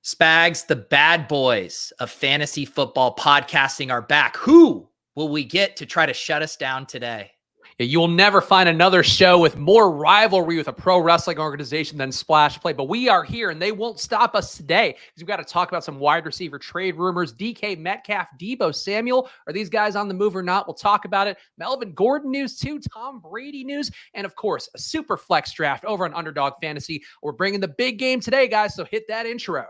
Spags, the bad boys of fantasy football podcasting are back. Who will we get to try to shut us down today? You will never find another show with more rivalry with a pro wrestling organization than Splash Play, but we are here and they won't stop us today because we've got to talk about some wide receiver trade rumors. DK Metcalf, Deebo Samuel, are these guys on the move or not? We'll talk about it. Melvin Gordon news too, Tom Brady news, and of course, a super flex draft over on Underdog Fantasy. We're bringing the big game today, guys, so hit that intro.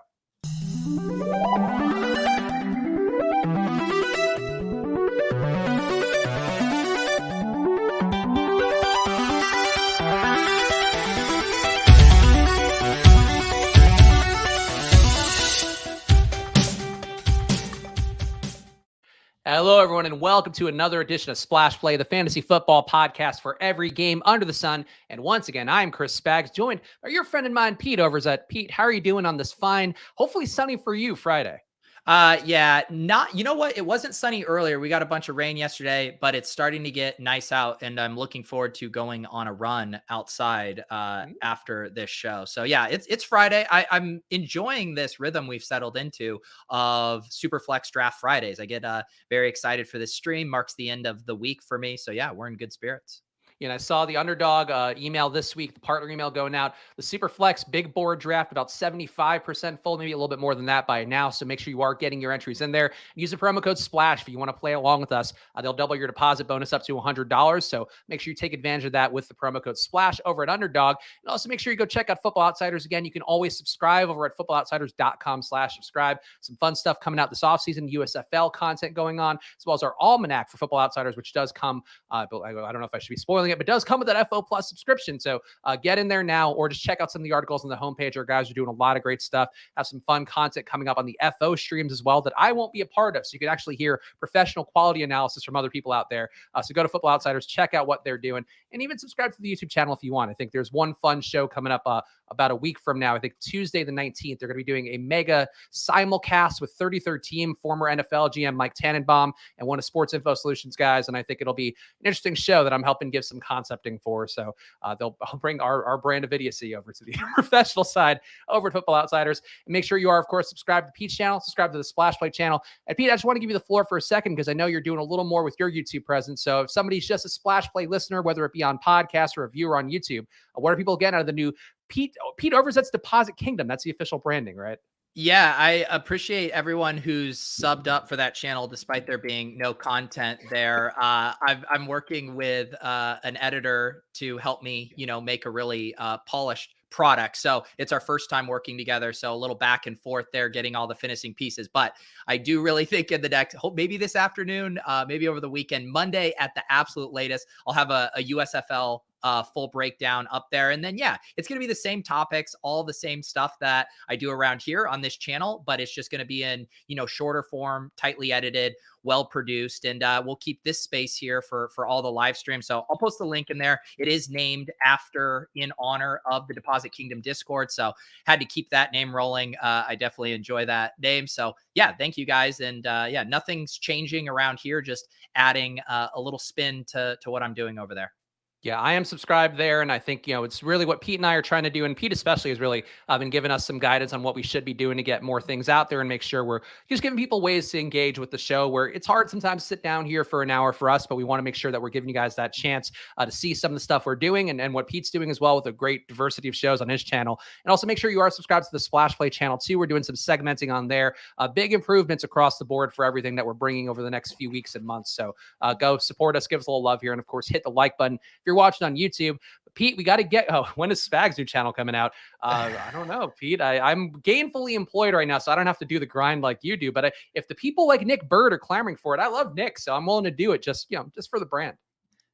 Hello, everyone, and welcome to another edition of Splash Play, the fantasy football podcast for every game under the sun. And once again, I'm Chris Spags, joined by your friend and mine, Pete Overzet. Pete, how are you doing on this fine, hopefully sunny for you Friday? You know what? It wasn't sunny earlier. We got a bunch of rain yesterday, but it's starting to get nice out, and I'm looking forward to going on a run outside after this show. So yeah, it's Friday. I'm enjoying this rhythm we've settled into of Superflex Draft Fridays. I get very excited for this stream. Marks the end of the week for me. So yeah, we're in good spirits. And I saw the Underdog email this week, the partner email going out. The Superflex Big Board draft, about 75% full, maybe a little bit more than that by now. So make sure you are getting your entries in there. Use the promo code SPLASH if you want to play along with us. They'll double your deposit bonus up to $100. So make sure you take advantage of that with the promo code SPLASH over at Underdog. And also make sure you go check out Football Outsiders. Again, you can always subscribe over at footballoutsiders.com/subscribe. Some fun stuff coming out this offseason, USFL content going on, as well as our almanac for Football Outsiders, which does come, but I don't know if I should be spoiling it, but does come with that FO Plus subscription. So get in there now or just check out some of the articles on the homepage. Our guys are doing a lot of great stuff. Have some fun content coming up on the FO streams as well that I won't be a part of. So you can actually hear professional quality analysis from other people out there. So go to Football Outsiders, check out what they're doing, and even subscribe to the YouTube channel if you want. I think there's one fun show coming up about a week from now. I think Tuesday the 19th, they're going to be doing a mega simulcast with 33rd Team, former NFL GM Mike Tannenbaum, and one of Sports Info Solutions guys. And I think it'll be an interesting show that I'm helping give some concepting for. So I'll bring our brand of idiocy over to the professional side over at Football Outsiders. And make sure you are, of course, subscribed to Pete's channel, subscribe to the Splash Play channel. And Pete, I just want to give you the floor for a second because I know you're doing a little more with your YouTube presence. So if somebody's just a Splash Play listener, whether it be on podcast or a viewer on YouTube, what are people getting out of the new Pete Overzet's Deposit Kingdom? That's the official branding, right? Yeah, I appreciate everyone who's subbed up for that channel, despite there being no content there. I'm working with an editor to help me, make a really polished product. So it's our first time working together. So a little back and forth there, getting all the finishing pieces. But I do really think in the next, maybe this afternoon, maybe over the weekend, Monday at the absolute latest, I'll have a USFL full breakdown up there. And then, yeah, it's going to be the same topics, all the same stuff that I do around here on this channel, but it's just going to be in, shorter form, tightly edited, well produced. And we'll keep this space here for all the live streams. So I'll post the link in there. It is named in honor of the Deposit Kingdom Discord. So had to keep that name rolling. I definitely enjoy that name. So yeah, thank you guys. And yeah, nothing's changing around here. Just adding a little spin to what I'm doing over there. Yeah, I am subscribed there, and I think, it's really what Pete and I are trying to do, and Pete especially has really been giving us some guidance on what we should be doing to get more things out there and make sure we're just giving people ways to engage with the show, where it's hard sometimes to sit down here for an hour for us, but we want to make sure that we're giving you guys that chance to see some of the stuff we're doing and what Pete's doing as well with a great diversity of shows on his channel. And also make sure you are subscribed to the Splash Play channel too. We're doing some segmenting on there, big improvements across the board for everything that we're bringing over the next few weeks and months. So go support us, give us a little love here, and of course, hit the like button. If you're watching on YouTube, Pete, we got to get, when is Spags' new channel coming out? I don't know, Pete. I'm gainfully employed right now, so I don't have to do the grind like you do. But if the people like Nick Bird are clamoring for it, I love Nick, so I'm willing to do it just for the brand.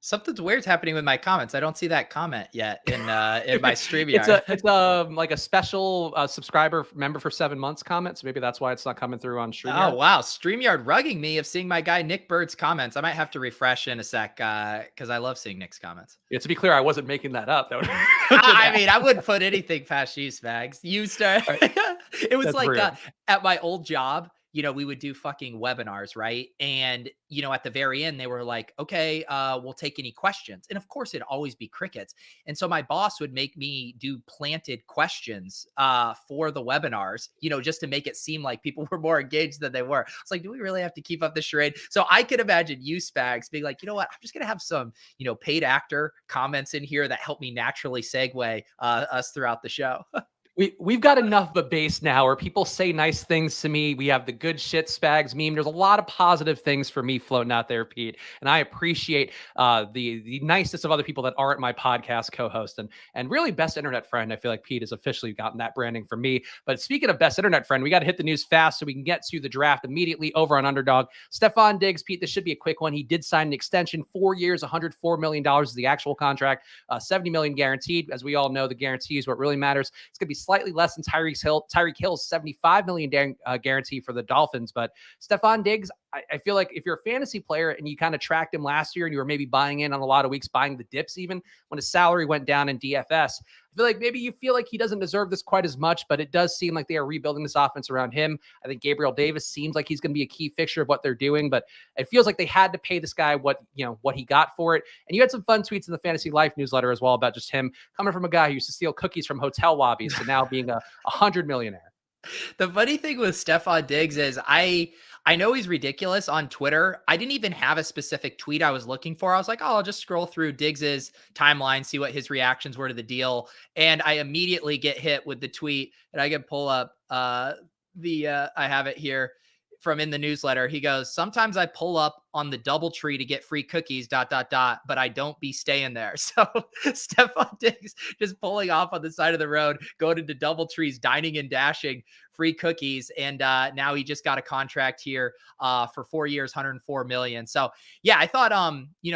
Something's weird's happening with my comments. I don't see that comment yet in my StreamYard. It's like a special subscriber member for 7 months comment. So maybe that's why it's not coming through on StreamYard. Oh, wow. StreamYard rugging me of seeing my guy Nick Bird's comments. I might have to refresh in a sec because I love seeing Nick's comments. Yeah, to be clear, I wasn't making that up. I mean, I wouldn't put anything past you, Spags. It was that's like at my old job. we would do fucking webinars, right? And, at the very end, they were like, okay, we'll take any questions. And of course, it'd always be crickets. And so my boss would make me do planted questions for the webinars, just to make it seem like people were more engaged than they were. It's like, do we really have to keep up the charade? So I could imagine you, Spags, being like, you know what? I'm just going to have some, paid actor comments in here that help me naturally segue us throughout the show. We've got enough of a base now where people say nice things to me. We have the good shit Spags meme. There's a lot of positive things for me floating out there, Pete. And I appreciate the niceness of other people that aren't my podcast co-host and really best internet friend. I feel like Pete has officially gotten that branding from me. But speaking of best internet friend, we got to hit the news fast so we can get to the draft immediately over on Underdog. Stefon Diggs, Pete, this should be a quick one. He did sign an extension, 4 years, $104 million is the actual contract, $70 million guaranteed. As we all know, the guarantee is what really matters. It's going to be slightly less than Tyreek Hill's $75 million guarantee for the Dolphins. But Stefon Diggs, I feel like if you're a fantasy player and you kind of tracked him last year and you were maybe buying in on a lot of weeks, buying the dips even when his salary went down in DFS, I feel like maybe you feel like he doesn't deserve this quite as much, but it does seem like they are rebuilding this offense around him. I think Gabriel Davis seems like he's going to be a key fixture of what they're doing, but it feels like they had to pay this guy what he got for it. And you had some fun tweets in the Fantasy Life newsletter as well about just him coming from a guy who used to steal cookies from hotel lobbies to now being a 100 millionaire. The funny thing with Stefon Diggs is I know he's ridiculous on Twitter. I didn't even have a specific tweet I was looking for. I was like, oh, I'll just scroll through Diggs's timeline, see what his reactions were to the deal. And I immediately get hit with the tweet, and I can pull up I have it here from in the newsletter. He goes, sometimes I pull up on the DoubleTree to get free cookies, ... but I don't be staying there. So Stefon Diggs just pulling off on the side of the road, going into DoubleTree's dining and dashing free cookies. And now he just got a contract here for 4 years, $104 million. So yeah, I thought,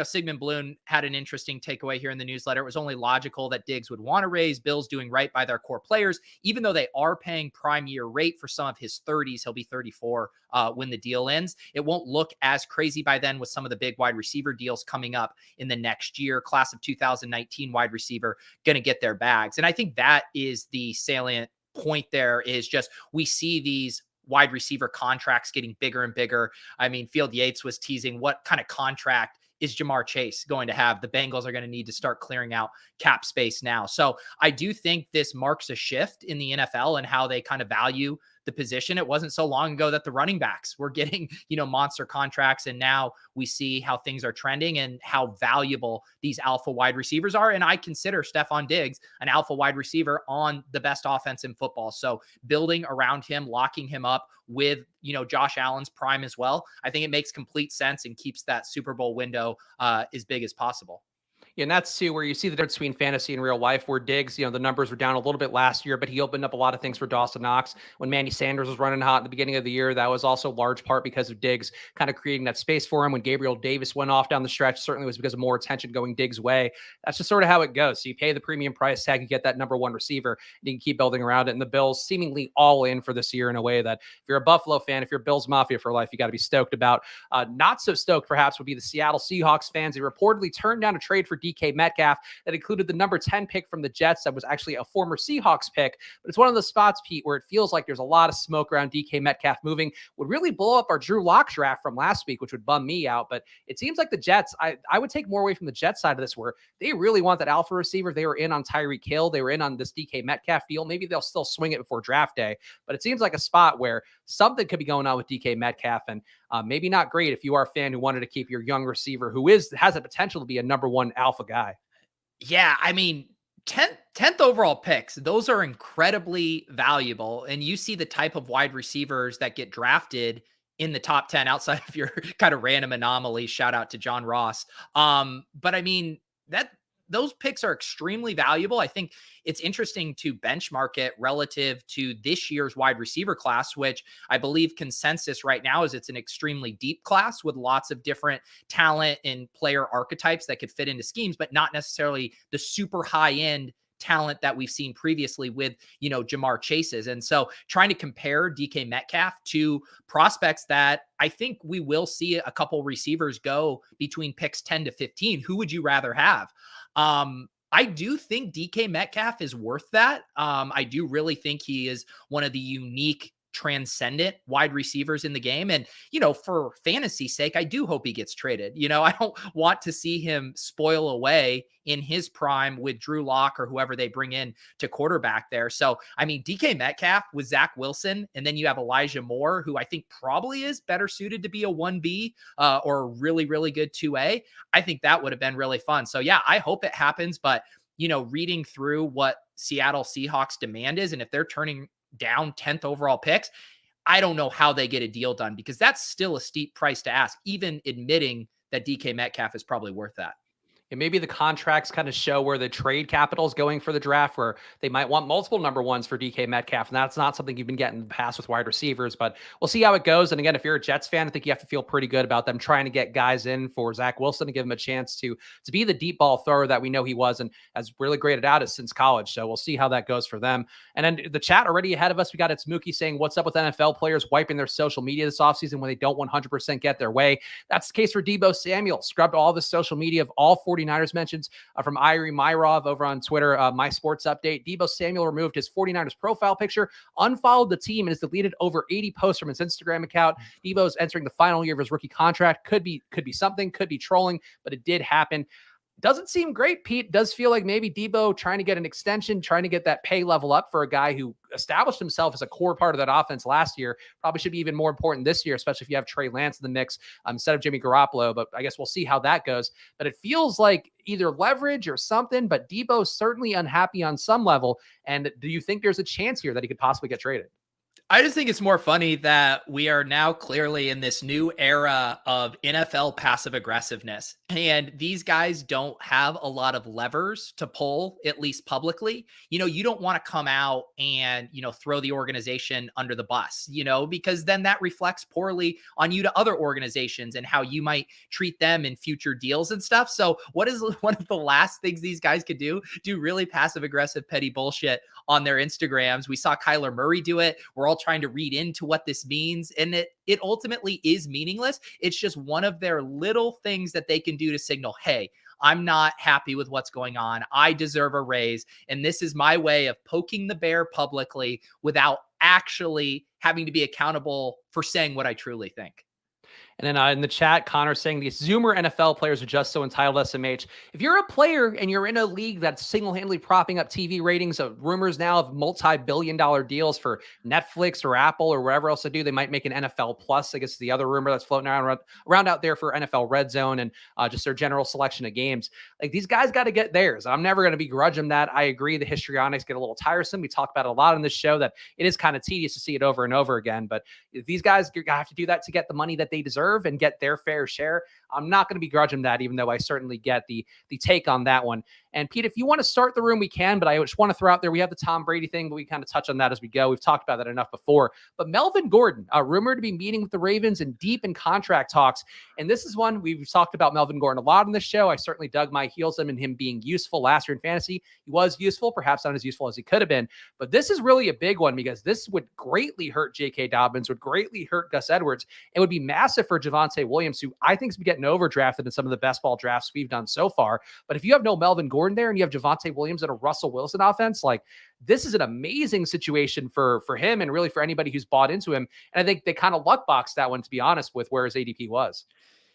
Sigmund Bloom had an interesting takeaway here in the newsletter. It was only logical that Diggs would want to raise. Bill's doing right by their core players, even though they are paying prime year rate for some of his 30s. He'll be 34 when the deal ends. It won't look as crazy by then with some of the big wide receiver deals coming up in the next year. Class of 2019 wide receiver going to get their bags. And I think that is the salient point there, is just we see these wide receiver contracts getting bigger and bigger. I mean, Field Yates was teasing what kind of contract is Jamar Chase going to have. The Bengals are going to need to start clearing out cap space now. So I do think this marks a shift in the NFL and how they kind of value the position. It wasn't so long ago that the running backs were getting, monster contracts. And now we see how things are trending and how valuable these alpha wide receivers are. And I consider Stefon Diggs an alpha wide receiver on the best offense in football. So building around him, locking him up with, Josh Allen's prime as well, I think it makes complete sense and keeps that Super Bowl window as big as possible. Yeah, and that's too where you see the difference between fantasy and real life, where Diggs, the numbers were down a little bit last year, but he opened up a lot of things for Dawson Knox. When Manny Sanders was running hot at the beginning of the year, that was also large part because of Diggs kind of creating that space for him. When Gabriel Davis went off down the stretch, certainly was because of more attention going Diggs' way. That's just sort of how it goes. So you pay the premium price tag, you get that number one receiver, and you can keep building around it. And the Bills seemingly all in for this year in a way that if you're a Buffalo fan, if you're Bills Mafia for life, you got to be stoked about. Not so stoked, perhaps, would be the Seattle Seahawks fans. They reportedly turned down a trade for DK Metcalf that included the number 10 pick from the Jets. That was actually a former Seahawks pick, but it's one of the spots, Pete, where it feels like there's a lot of smoke around DK Metcalf moving. Would really blow up our Drew Lock draft from last week, which would bum me out. But it seems like the Jets, I would take more away from the Jets side of this, where they really want that alpha receiver. They were in on Tyreek Hill. They were in on this DK Metcalf deal. Maybe they'll still swing it before draft day, but it seems like a spot where something could be going on with DK Metcalf, and maybe not great if you are a fan who wanted to keep your young receiver who has the potential to be a number one alpha guy. Yeah, I mean, 10th overall picks, those are incredibly valuable. And you see the type of wide receivers that get drafted in the top 10 outside of your kind of random anomaly. Shout out to John Ross. But I mean, those picks are extremely valuable. I think it's interesting to benchmark it relative to this year's wide receiver class, which I believe consensus right now is it's an extremely deep class with lots of different talent and player archetypes that could fit into schemes, but not necessarily the super high end talent that we've seen previously with, Jamar Chase's. And so trying to compare DK Metcalf to prospects that I think we will see a couple receivers go between picks 10 to 15. Who would you rather have? I do think DK Metcalf is worth that. I do really think he is one of the unique transcendent wide receivers in the game. And, for fantasy sake, I do hope he gets traded. I don't want to see him spoil away in his prime with Drew Lock or whoever they bring in to quarterback there. So, I mean, DK Metcalf with Zach Wilson, and then you have Elijah Moore, who I think probably is better suited to be a 1B or a really, really good 2A. I think that would have been really fun. So, yeah, I hope it happens. But, reading through what Seattle Seahawks demand is, and if they're turning down 10th overall picks, I don't know how they get a deal done, because that's still a steep price to ask, even admitting that DK Metcalf is probably worth that. And maybe the contracts kind of show where the trade capital is going for the draft, where they might want multiple number ones for DK Metcalf. And that's not something you've been getting in the past with wide receivers, but we'll see how it goes. And again, if you're a Jets fan, I think you have to feel pretty good about them trying to get guys in for Zach Wilson to give him a chance to be the deep ball thrower that we know he was and has really graded out as since college. So we'll see how that goes for them. And then the chat already ahead of us, we got It's Mookie saying, what's up with NFL players wiping their social media this offseason when they don't 100% get their way? That's the case for Deebo Samuel. Scrubbed all the social media of all 49ers mentions. From Irie Myrov over on Twitter, My Sports Update. Deebo Samuel removed his 49ers profile picture, unfollowed the team, and has deleted over 80 posts from his Instagram account. Deebo's entering the final year of his rookie contract. Could be something, could be trolling, but it did happen. Doesn't seem great, Pete. Does feel like maybe Deebo trying to get an extension, trying to get that pay level up for a guy who established himself as a core part of that offense last year. Probably should be even more important this year, especially if you have Trey Lance in the mix instead of Jimmy Garoppolo. But I guess we'll see how that goes. But it feels like either leverage or something, but Deebo's certainly unhappy on some level. And do you think there's a chance here that he could possibly get traded? I just think it's more funny that we are now clearly in this new era of NFL passive aggressiveness. And these guys don't have a lot of levers to pull, at least publicly. You don't want to come out and, throw the organization under the bus, because then that reflects poorly on you to other organizations and how you might treat them in future deals and stuff. So what is one of the last things these guys could do? Do really passive aggressive, petty bullshit on their Instagrams. We saw Kyler Murray do it. We're all trying to read into what this means, and it ultimately is meaningless. It's just one of their little things that they can do to signal, hey, I'm not happy with what's going on. I deserve a raise, and this is my way of poking the bear publicly without actually having to be accountable for saying what I truly think. And then in the chat, Connor saying these Zoomer NFL players are just so entitled, SMH. If you're a player and you're in a league that's single-handedly propping up TV ratings, rumors now of multi-billion-dollar deals for Netflix or Apple or wherever else they do, they might make an NFL Plus. I guess the other rumor that's floating around out there for NFL Red Zone and just their general selection of games. Like, these guys got to get theirs. I'm never going to begrudge them that. I agree the histrionics get a little tiresome. We talk about it a lot on this show that it is kind of tedious to see it over and over again. But these guys have to do that to get the money that they deserve and get their fair share. I'm not going to begrudge them that, even though I certainly get the take on that one. And Pete, if you want to start the room, we can, but I just want to throw out there, we have the Tom Brady thing, but we kind of touch on that as we go. We've talked about that enough before. But Melvin Gordon, rumored to be meeting with the Ravens and deep in contract talks. And this is one we've talked about Melvin Gordon a lot on this show. I certainly dug my heels in him being useful last year in fantasy. He was useful, perhaps not as useful as he could have been. But this is really a big one because this would greatly hurt J.K. Dobbins, would greatly hurt Gus Edwards. It would be massive for Javonte Williams, who I think is getting overdrafted in some of the best ball drafts we've done so far. But if you have no Melvin Gordon there and you have Javonte Williams and a Russell Wilson offense, like, this is an amazing situation for him and really for anybody who's bought into him. And I think they kind of luck boxed that one, to be honest, with where his ADP was.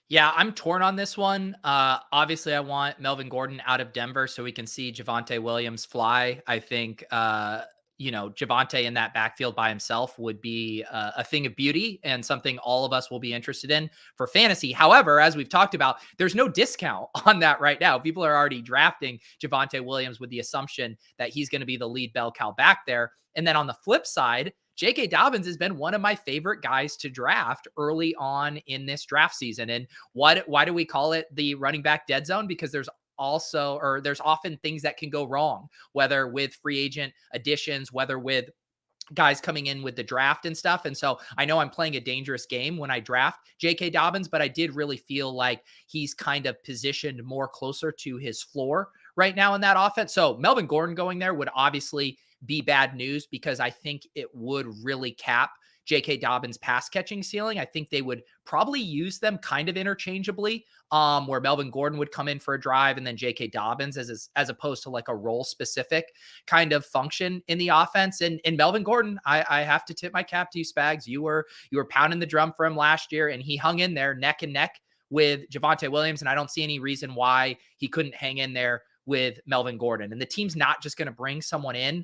Yeah, I'm torn on this one. Obviously, I want Melvin Gordon out of Denver so we can see Javonte Williams fly. I think, Javonte in that backfield by himself would be a thing of beauty and something all of us will be interested in for fantasy. However, as we've talked about, there's no discount on that right now. People are already drafting Javonte Williams with the assumption that he's going to be the lead bell cow back there. And then on the flip side, J.K. Dobbins has been one of my favorite guys to draft early on in this draft season. And why do we call it the running back dead zone? Because there's often things that can go wrong, whether with free agent additions, whether with guys coming in with the draft and stuff. And so I know I'm playing a dangerous game when I draft J.K. Dobbins, but I did really feel like he's kind of positioned more closer to his floor right now in that offense. So Melvin Gordon going there would obviously be bad news because I think it would really cap J.K. Dobbins' pass catching ceiling. I think they would probably use them kind of interchangeably, where Melvin Gordon would come in for a drive and then J.K. Dobbins as opposed to like a role specific kind of function in the offense. And Melvin Gordon, I have to tip my cap to you, Spags. You were pounding the drum for him last year, and he hung in there neck and neck with Javonte Williams, and I don't see any reason why he couldn't hang in there with Melvin Gordon. And the team's not just going to bring someone in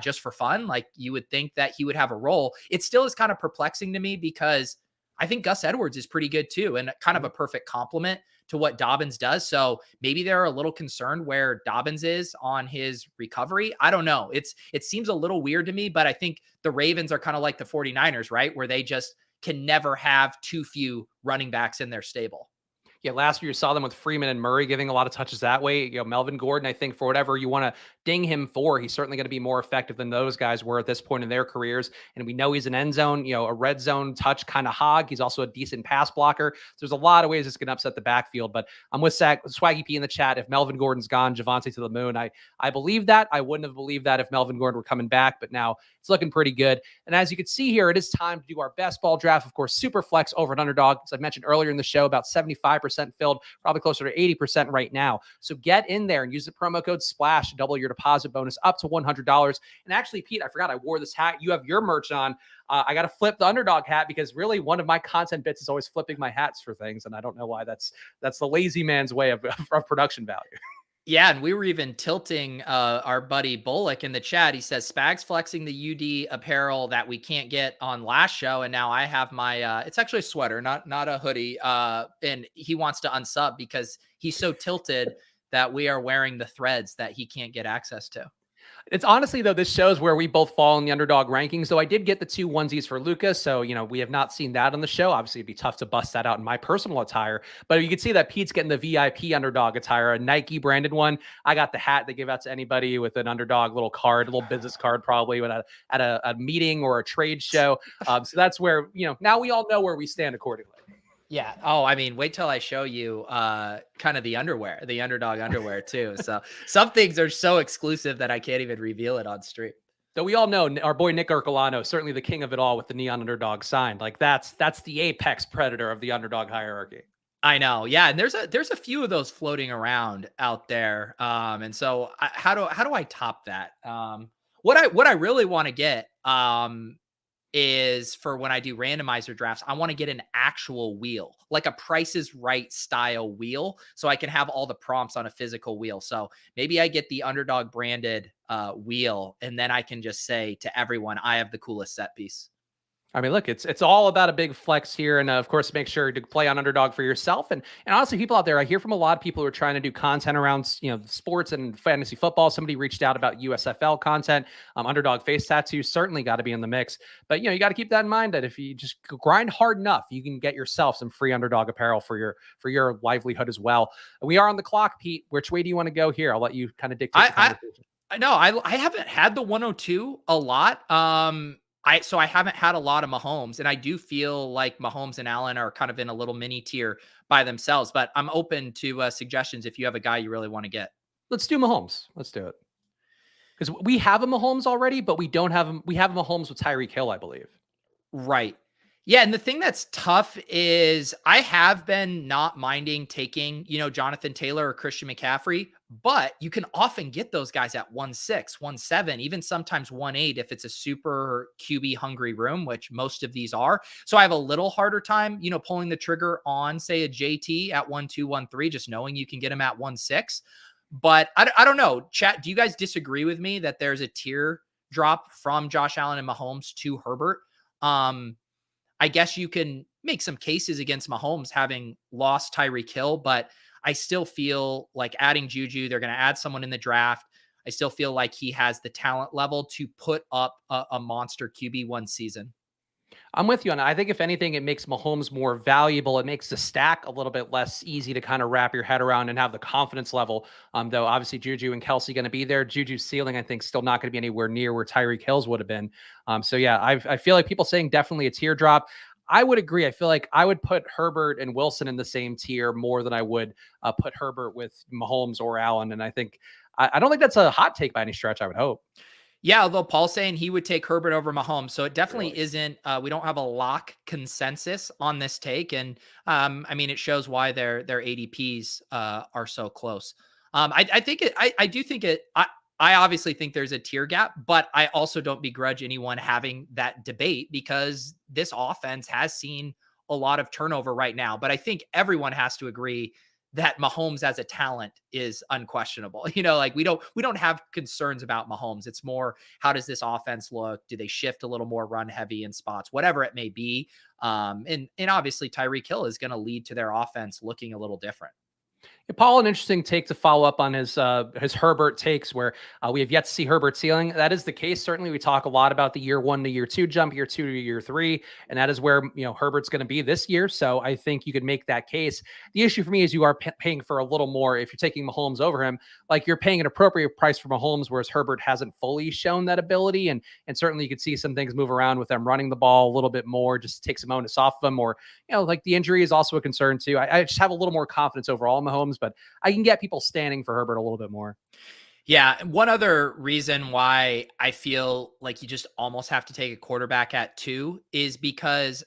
just for fun. Like, you would think that he would have a role. It still is kind of perplexing to me because I think Gus Edwards is pretty good too, and kind of a perfect complement to what Dobbins does. So maybe they're a little concerned where Dobbins is on his recovery. I don't know. It seems a little weird to me, but I think the Ravens are kind of like the 49ers, right? Where they just can never have too few running backs in their stable. Yeah, last year you saw them with Freeman and Murray giving a lot of touches that way. You know, Melvin Gordon, I think for whatever you want to ding him for, he's certainly going to be more effective than those guys were at this point in their careers. And we know he's an end zone, a red zone touch kind of hog. He's also a decent pass blocker. So there's a lot of ways it's going to upset the backfield. But I'm with Swaggy P in the chat. If Melvin Gordon's gone, Javonte to the moon. I believe that. I wouldn't have believed that if Melvin Gordon were coming back, but now it's looking pretty good. And as you can see here, it is time to do our best ball draft. Of course, Superflex over at Underdog. As I mentioned earlier in the show, about 75% filled, probably closer to 80% right now. So get in there and use the promo code SPLASH to double your deposit bonus up to $100. And actually, Pete, I forgot I wore this hat. You have your merch on. I got to flip the Underdog hat because really one of my content bits is always flipping my hats for things. And I don't know why. That's the lazy man's way of production value. Yeah, and we were even tilting our buddy Bullock in the chat. He says Spags flexing the UD apparel that we can't get on last show, and now I have my it's actually a sweater, not a hoodie. And he wants to unsub because he's so tilted that we are wearing the threads that he can't get access to. It's honestly, though, this shows where we both fall in the Underdog rankings. Though I did get the 2 onesies for Lucas. So, we have not seen that on the show. Obviously, it'd be tough to bust that out in my personal attire. But you can see that Pete's getting the VIP Underdog attire, a Nike branded one. I got the hat they give out to anybody with an Underdog little card, a little business card, probably at a meeting or a trade show. So that's where, now we all know where we stand accordingly. Yeah. Oh, I mean, wait till I show you kind of the underwear, the Underdog underwear too. So some things are so exclusive that I can't even reveal it on stream. So we all know our boy Nick Ercolano, certainly the king of it all with the neon Underdog sign. Like that's the apex predator of the Underdog hierarchy. I know. Yeah. And there's a few of those floating around out there. And so how do I top that? What I really want to get, is for when I do randomizer drafts, I want to get an actual wheel, like a Price is Right style wheel, so I can have all the prompts on a physical wheel. So maybe I get the Underdog branded wheel, and then I can just say to everyone, I have the coolest set piece. I mean, look, it's all about a big flex here. And of course, make sure to play on Underdog for yourself. And honestly, people out there, I hear from a lot of people who are trying to do content around, sports and fantasy football. Somebody reached out about USFL content. Underdog face tattoos certainly got to be in the mix. But, you got to keep that in mind that if you just grind hard enough, you can get yourself some free Underdog apparel for your livelihood as well. We are on the clock, Pete. Which way do you want to go here? I'll let you kind of dictate the conversation. I haven't had the 102 a lot. So I haven't had a lot of Mahomes, and I do feel like Mahomes and Allen are kind of in a little mini tier by themselves, but I'm open to suggestions if you have a guy you really want to get. Let's do Mahomes. Let's do it. Because we have a Mahomes already, but we don't have him. We have a Mahomes with Tyreek Hill, I believe. Right. Yeah, and the thing that's tough is I have been not minding taking, Jonathan Taylor or Christian McCaffrey, but you can often get those guys at 1.6, 1.7, even sometimes 1.8 if it's a super QB hungry room, which most of these are. So I have a little harder time, pulling the trigger on, say, a JT at 1.2, 1.3, just knowing you can get him at 1.6. But I don't know. Chat, do you guys disagree with me that there's a tier drop from Josh Allen and Mahomes to Herbert? I guess you can make some cases against Mahomes having lost Tyreek Hill, but I still feel like adding Juju, they're going to add someone in the draft. I still feel like he has the talent level to put up a monster QB1 season. I'm with you on that. I think if anything, it makes Mahomes more valuable. It makes the stack a little bit less easy to kind of wrap your head around and have the confidence level. Though obviously Juju and Kelsey going to be there. Juju's ceiling, I think, still not going to be anywhere near where Tyreek Hill's would have been. So yeah, I feel like people saying definitely a teardrop. I would agree. I feel like I would put Herbert and Wilson in the same tier more than I would put Herbert with Mahomes or Allen. And I don't think that's a hot take by any stretch, I would hope. Yeah, although Paul's saying he would take Herbert over Mahomes, so it definitely Really? isn't. We don't have a lock consensus on this take, and I mean, it shows why their ADPs are so close. I think it. I do think it. I obviously think there's a tier gap, but I also don't begrudge anyone having that debate because this offense has seen a lot of turnover right now. But I think everyone has to agree that Mahomes as a talent is unquestionable. Like we don't have concerns about Mahomes. It's more, how does this offense look? Do they shift a little more run heavy in spots, whatever it may be? And obviously Tyreek Hill is going to lead to their offense looking a little different. Yeah, Paul, an interesting take to follow up on his Herbert takes, where we have yet to see Herbert ceiling. That is the case. Certainly, we talk a lot about the year 1 to year 2 jump, year 2 to year 3, and that is where Herbert's going to be this year. So I think you could make that case. The issue for me is you are paying for a little more if you're taking Mahomes over him. Like, you're paying an appropriate price for Mahomes, whereas Herbert hasn't fully shown that ability. And certainly you could see some things move around with them running the ball a little bit more, just to take some onus off of them, or like the injury is also a concern too. I just have a little more confidence overall in Mahomes, but I can get people standing for Herbert a little bit more. Yeah. One other reason why I feel like you just almost have to take a quarterback at 2 is because,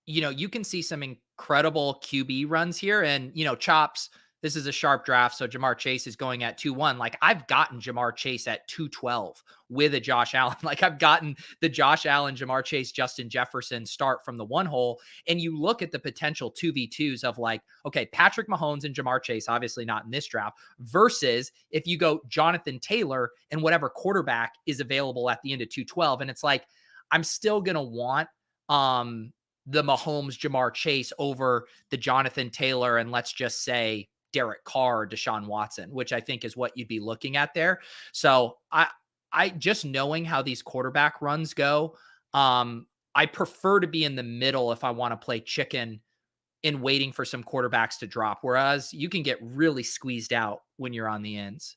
you can see some incredible QB runs here and, Chops. This is a sharp draft. So Jamar Chase is going at 2-1. Like, I've gotten Jamar Chase at 212 with a Josh Allen. Like, I've gotten the Josh Allen, Jamar Chase, Justin Jefferson start from the one hole. And you look at the potential 2v2s of, like, okay, Patrick Mahomes and Jamar Chase, obviously not in this draft, versus if you go Jonathan Taylor and whatever quarterback is available at the end of 212. And it's like, I'm still going to want the Mahomes Jamar Chase over the Jonathan Taylor and, let's just say, Derek Carr, Deshaun Watson, which I think is what you'd be looking at there. So I just knowing how these quarterback runs go, I prefer to be in the middle if I want to play chicken in waiting for some quarterbacks to drop. Whereas you can get really squeezed out when you're on the ends.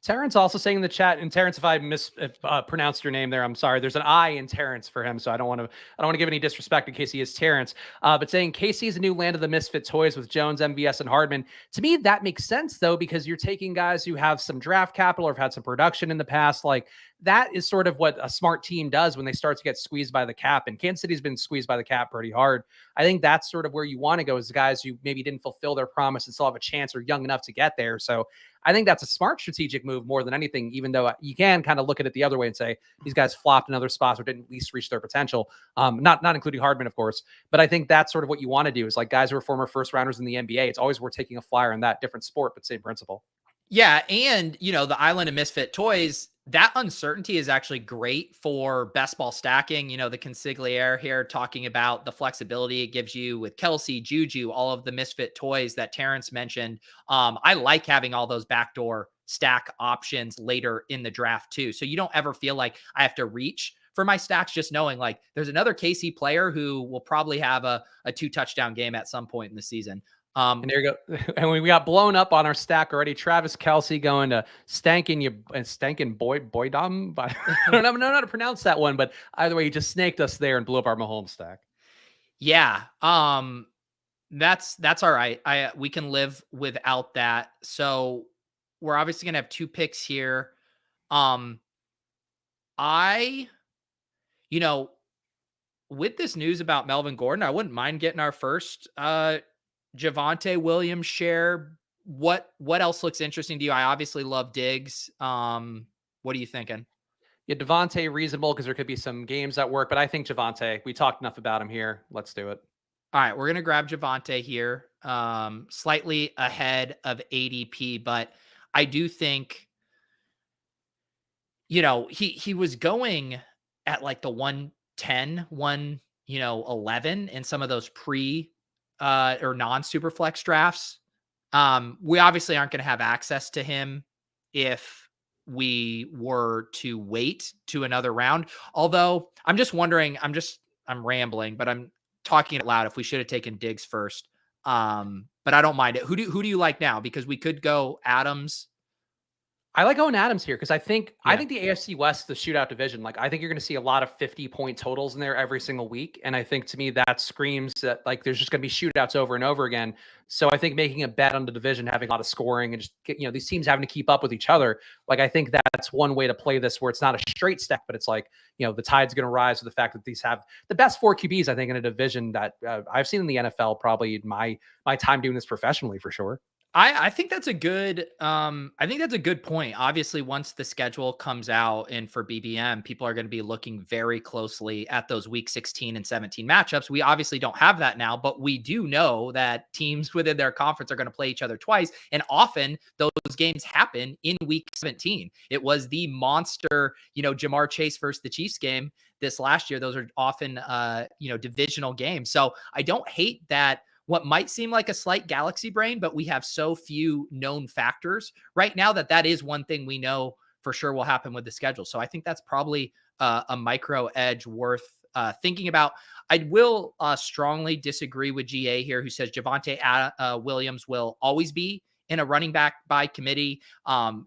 Terrence also saying in the chat, and Terrence, if I mispronounced your name there, I'm sorry. There's an I in Terrence for him, so I don't want to give any disrespect in case he is Terrence. But saying KC is a new land of the misfit toys with Jones, MVS, and Hardman. To me, that makes sense though, because you're taking guys who have some draft capital or have had some production in the past. Like, that is sort of what a smart team does when they start to get squeezed by the cap. And Kansas City's been squeezed by the cap pretty hard. I think that's sort of where you want to go, is the guys who maybe didn't fulfill their promise and still have a chance or young enough to get there. So I think that's a smart strategic move more than anything, even though you can kind of look at it the other way and say these guys flopped in other spots or didn't at least reach their potential. Not including Hardman, of course, but I think that's sort of what you want to do, is like guys who are former first rounders in the NBA. It's always worth taking a flyer in that, different sport, but same principle. Yeah, and the island of misfit toys, that uncertainty is actually great for best ball stacking. The consigliere here talking about the flexibility it gives you with Kelsey, Juju, all of the misfit toys that Terrence mentioned. I like having all those backdoor stack options later in the draft too. So you don't ever feel like I have to reach for my stacks, just knowing like there's another KC player who will probably have a 2-touchdown game at some point in the season. And there you go. And we got blown up on our stack already. Travis Kelsey going to Stankin' Boydom. I don't know how to pronounce that one, but either way, he just snaked us there and blew up our Mahomes stack. Yeah. That's all right. We can live without that. So we're obviously gonna have 2 picks here. I, you know, with this news about Melvin Gordon, I wouldn't mind getting our first Javonte Williams share. What else looks interesting to you? I obviously love Diggs. What are you thinking? Yeah, Devontae reasonable because there could be some games that work, but I think Javonte, we talked enough about him here. Let's do it. All right, we're gonna grab Javonte here. Slightly ahead of ADP, but I do think he was going at like the 110, 11 in some of those pre or non-super flex drafts. We obviously aren't going to have access to him if we were to wait to another round. Although I'm just wondering, I'm rambling, but I'm talking out loud if we should have taken Diggs first. But I don't mind it. Who do you like now? Because we could go Adams. I like Owen Adams here because I Yeah. think the AFC West, the shootout division, like I think you're going to see a lot of 50-point totals in there every single week, and I think to me that screams that like there's just going to be shootouts over and over again. So I think making a bet on the division, having a lot of scoring, and just these teams having to keep up with each other, like I think that's one way to play this where it's not a straight stack, but it's like the tide's going to rise with the fact that these have the best 4 QBs I think in a division that I've seen in the NFL probably in my time doing this professionally for sure. I think that's a good I think that's a good point. Obviously, once the schedule comes out and for BBM, people are going to be looking very closely at those week 16 and 17 matchups. We obviously don't have that now, but we do know that teams within their conference are going to play each other twice. And often those games happen in week 17. It was the monster, Jamar Chase versus the Chiefs game this last year. Those are often divisional games. So I don't hate that what might seem like a slight galaxy brain, but we have so few known factors right now that is one thing we know for sure will happen with the schedule. So I think that's probably a micro edge worth thinking about. I will strongly disagree with GA here, who says Javonte Williams will always be in a running back by committee.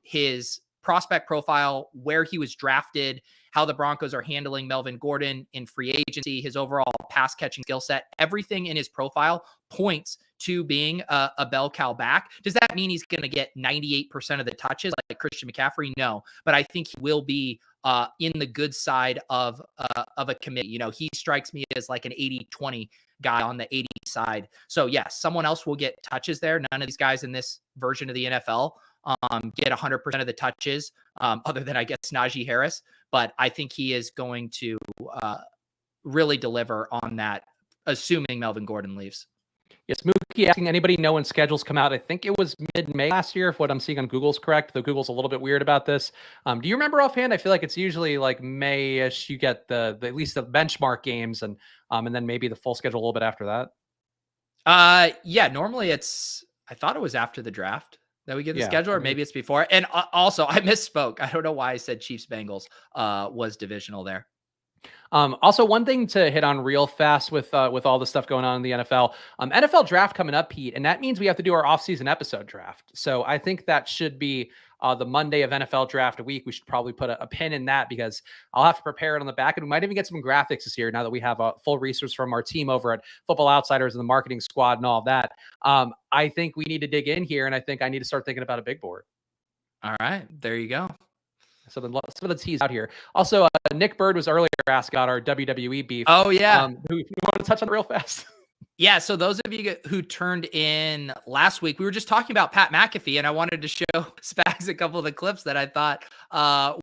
His prospect profile, where he was drafted, how the Broncos are handling Melvin Gordon in free agency, his overall pass catching skill set, everything in his profile points to being a bell cow back. Does that mean he's going to get 98% of the touches like Christian McCaffrey? No, but I think he will be in the good side of a committee. He strikes me as like an 80-20 guy on the 80 side. So yes, someone else will get touches there. None of these guys in this version of the NFL get 100% of the touches, other than I guess Najee Harris. But I think he is going to really deliver on that, assuming Melvin Gordon leaves. Yes, Mookie asking anybody know when schedules come out. I think it was mid-May last year, if what I'm seeing on Google's correct, though Google's a little bit weird about this. Do you remember offhand? I feel like it's usually like May-ish. You get the at least the benchmark games and then maybe the full schedule a little bit after that. Yeah, normally I thought it was after the draft that we get the schedule, or I mean, maybe it's before. And also, I misspoke. I don't know why I said Chiefs Bengals was divisional there. Also, one thing to hit on real fast with all the stuff going on in the NFL, NFL draft coming up, Pete, and that means we have to do our offseason episode draft. So I think that should be the Monday of NFL draft week. We should probably put a pin in that because I'll have to prepare it on the back, and we might even get some graphics this year now that we have a full resource from our team over at Football Outsiders and the marketing squad and all that. I think we need to dig in here, and I think I need to start thinking about a big board. All right, there you go. So some of the teas out here. Also, Nick Bird was earlier asked about our WWE beef. Oh yeah. You want to touch on it real fast? Yeah. So those of you who turned in last week, we were just talking about Pat McAfee, and I wanted to show Spags a couple of the clips that I thought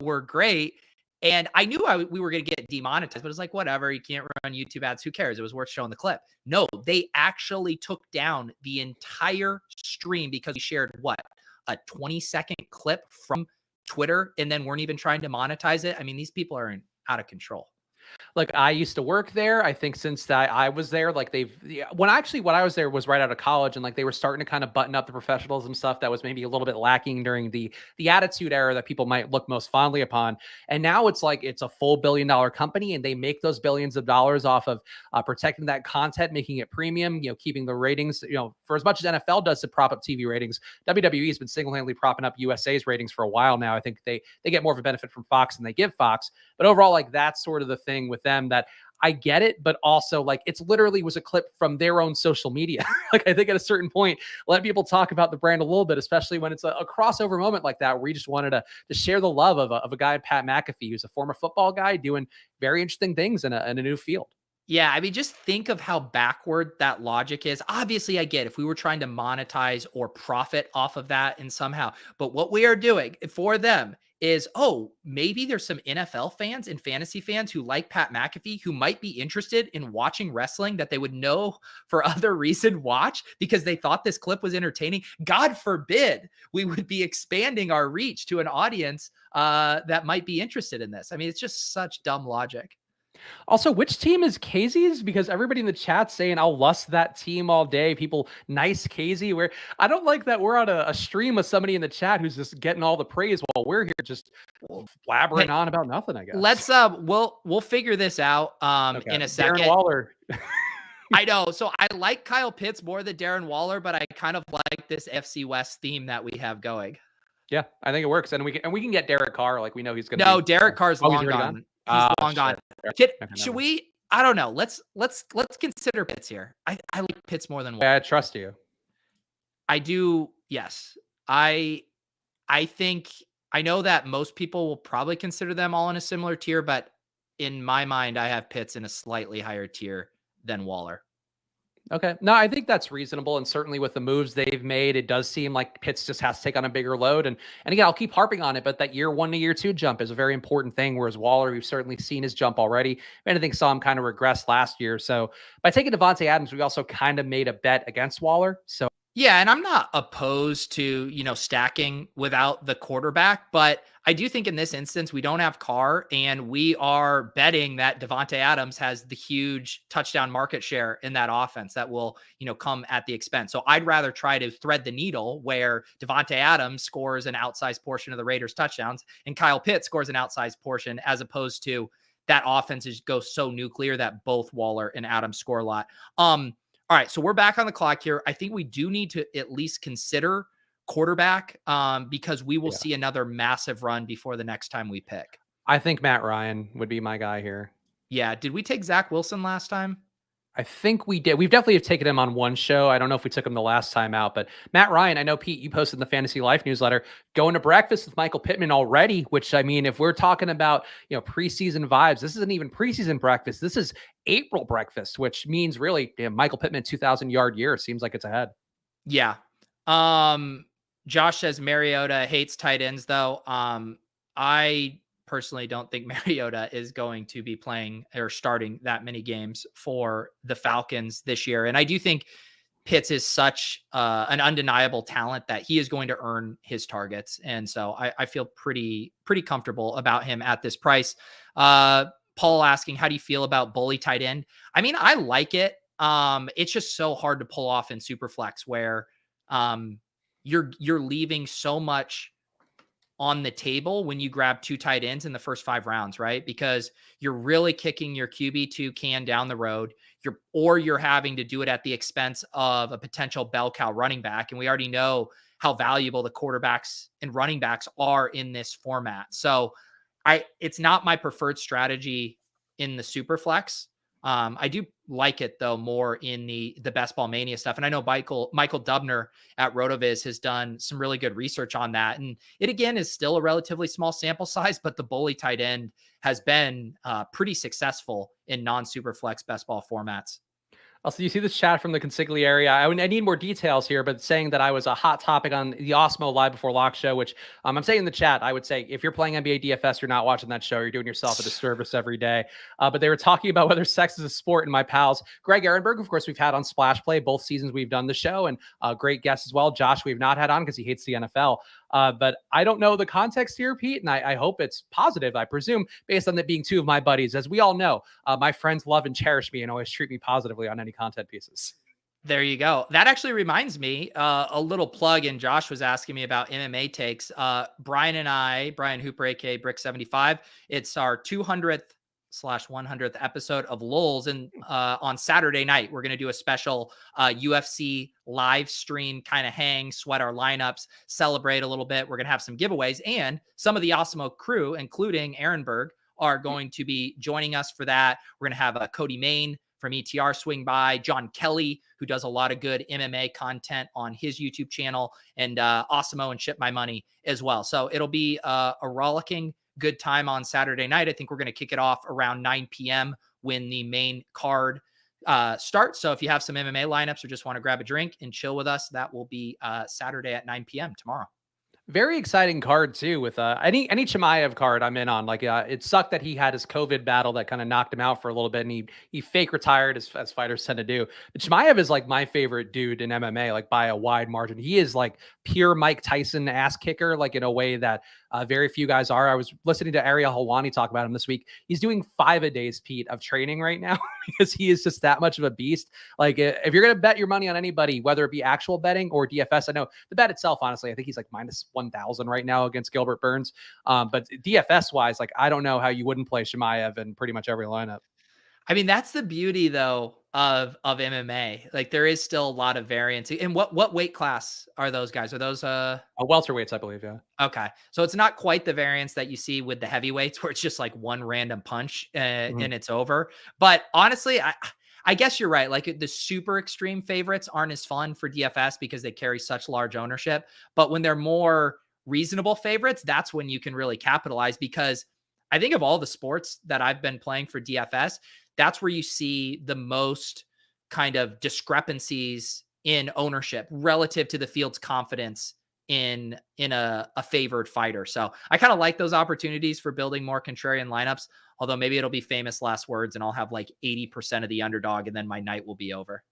were great. And I knew we were going to get demonetized, but it's like, whatever, you can't run YouTube ads. Who cares? It was worth showing the clip. No, they actually took down the entire stream because we shared a 20-second clip from Twitter and then weren't even trying to monetize it. I mean, these people are out of control. Like I used to work there. I think since I was there, like when I was there was right out of college, and like they were starting to kind of button up the professionalism stuff that was maybe a little bit lacking during the attitude era that people might look most fondly upon. And now it's like it's a full billion-dollar company, and they make those billions of dollars off of protecting that content, making it premium, keeping the ratings. For as much as NFL does to prop up TV ratings, WWE has been single-handedly propping up USA's ratings for a while now. I think they get more of a benefit from Fox than they give Fox, but overall, like that's sort of the thing with them that I get it, but also like it's literally was a clip from their own social media. Like I think at a certain point, let people talk about the brand a little bit, especially when it's a crossover moment like that, where you just wanted to share the love of a guy, Pat McAfee, who's a former football guy doing very interesting things in a new field. Yeah, I mean, just think of how backward that logic is. Obviously, I get if we were trying to monetize or profit off of that and somehow, but what we are doing for them is, maybe there's some NFL fans and fantasy fans who like Pat McAfee who might be interested in watching wrestling that they would know for other reason watch because they thought this clip was entertaining. God forbid we would be expanding our reach to an audience that might be interested in this. I mean, it's just such dumb logic. Also, which team is Casey's? Because everybody in the chat saying I'll lust that team all day. People, nice Casey. Where I don't like that we're on a stream with somebody in the chat who's just getting all the praise while we're here just blabbering on about nothing. I guess. Let's we'll figure this out in a second. Darren Waller. I know. So I like Kyle Pitts more than Darren Waller, but I kind of like this FC West theme that we have going. Yeah, I think it works, and we can get Derek Carr. Like we know he's going to be. No, Derek Carr's Oh, he's long already gone. gone. He's Ah, long gone. shit. Okay, Should never mind. we? I don't know. Let's consider Pitts here. I like Pitts more than one. I trust you. I do. Yes. I I think I know that most people will probably consider them all in a similar tier, but in my mind, I have Pitts in a slightly higher tier than Waller. Okay. No, I think that's reasonable. And certainly with the moves they've made, it does seem like Pitts just has to take on a bigger load. And again, I'll keep harping on it, but that year 1 to year 2 jump is a very important thing. Whereas Waller, we've certainly seen his jump already. If anything, saw him kind of regress last year. So by taking Devontae Adams, we also kind of made a bet against Waller. So Yeah, and I'm not opposed to, stacking without the quarterback, but I do think in this instance we don't have Carr, and we are betting that Devontae Adams has the huge touchdown market share in that offense that will, come at the expense. So I'd rather try to thread the needle where Devontae Adams scores an outsized portion of the Raiders' touchdowns and Kyle Pitts scores an outsized portion, as opposed to that offense goes so nuclear that both Waller and Adams score a lot. All right, so we're back on the clock here. I think we do need to at least consider quarterback because we will see another massive run before the next time we pick. I think Matt Ryan would be my guy here. Yeah. Did we take Zach Wilson last time? I think we did. We've definitely taken him on one show. I don't know if we took him the last time out, but Matt Ryan, I know Pete, you posted in the Fantasy Life newsletter, going to breakfast with Michael Pittman already, which I mean, if we're talking about, preseason vibes, this isn't even preseason breakfast. This is April breakfast, which means really Michael Pittman, 2,000-yard year. Seems like it's ahead. Yeah. Josh says Mariota hates tight ends though. I personally don't think Mariota is going to be playing or starting that many games for the Falcons this year. And I do think Pitts is such an undeniable talent that he is going to earn his targets. And so I feel pretty comfortable about him at this price. Paul asking, how do you feel about bully tight end? I mean, I like it. It's just so hard to pull off in Superflex where you're leaving so much on the table when you grab 2 tight ends in the first 5 rounds, right? Because you're really kicking your QB2 can down the road. You're having to do it at the expense of a potential bell cow running back. And we already know how valuable the quarterbacks and running backs are in this format. So it's not my preferred strategy in the Superflex. I do like it though more in the Best Ball Mania stuff. And I know Michael Dubner at RotoViz has done some really good research on that. And it again is still a relatively small sample size, but the bully tight end has been pretty successful in non-Superflex Best Ball formats. Also, you see this chat from the consigliere. I need more details here, but saying that I was a hot topic on the Osmo Live Before Lock show, which I'm saying in the chat, I would say if you're playing NBA DFS, you're not watching that show. You're doing yourself a disservice every day. But they were talking about whether sex is a sport, and my pals, Greg Ehrenberg, of course, we've had on Splash Play both seasons we've done the show, and great guest as well. Josh, we've not had on because he hates the NFL. But I don't know the context here, Pete, and I hope it's positive, I presume, based on it being 2 of my buddies. As we all know, my friends love and cherish me and always treat me positively on any content pieces. There you go. That actually reminds me, a little plug, and Josh was asking me about MMA takes. Brian and I, Brian Hooper, aka Brick75, it's our 200th/100th episode of Lulz. And on Saturday night, we're going to do a special UFC live stream kind of hang, sweat our lineups, celebrate a little bit. We're going to have some giveaways, and some of the Osmo crew, including Ehrenberg, are going to be joining us for that. We're going to have Cody Main from ETR swing by, John Kelly, who does a lot of good MMA content on his YouTube channel, and Osmo and Ship My Money as well. So it'll be a rollicking good time on Saturday night. I think we're going to kick it off around 9 p.m. when the main card starts. So if you have some MMA lineups or just want to grab a drink and chill with us, that will be Saturday at 9 p.m. tomorrow. Very exciting card too. With any Chimaev card I'm in on. Like it sucked that he had his COVID battle that kind of knocked him out for a little bit, and he fake retired as fighters tend to do. But Chimaev is like my favorite dude in MMA, like by a wide margin. He is like pure Mike Tyson ass kicker, like in a way that very few guys are. I was listening to Ariel Helwani talk about him this week. He's doing 5-a-days, Pete, of training right now because he is just that much of a beast. Like if you're gonna bet your money on anybody, whether it be actual betting or DFS, I know the bet itself, honestly, I think he's like minus 1,000 right now against Gilbert Burns. But DFS wise, like I don't know how you wouldn't play Chimaev in pretty much every lineup. I mean, that's the beauty though of MMA. Like there is still a lot of variance. And what weight class are those guys? Are those Welterweights, I believe. Yeah. okay. So it's not quite the variance that you see with the heavyweights where it's just like one random punch Mhm. and it's over. But honestly, I guess you're right. Like the super extreme favorites aren't as fun for DFS because they carry such large ownership. But when they're more reasonable favorites, that's when you can really capitalize because I think of all the sports that I've been playing for DFS, that's where you see the most kind of discrepancies in ownership relative to the field's confidence in a favored fighter. So I kind of like those opportunities for building more contrarian lineups. Although maybe it'll be famous last words and I'll have like 80% of the underdog and then my night will be over.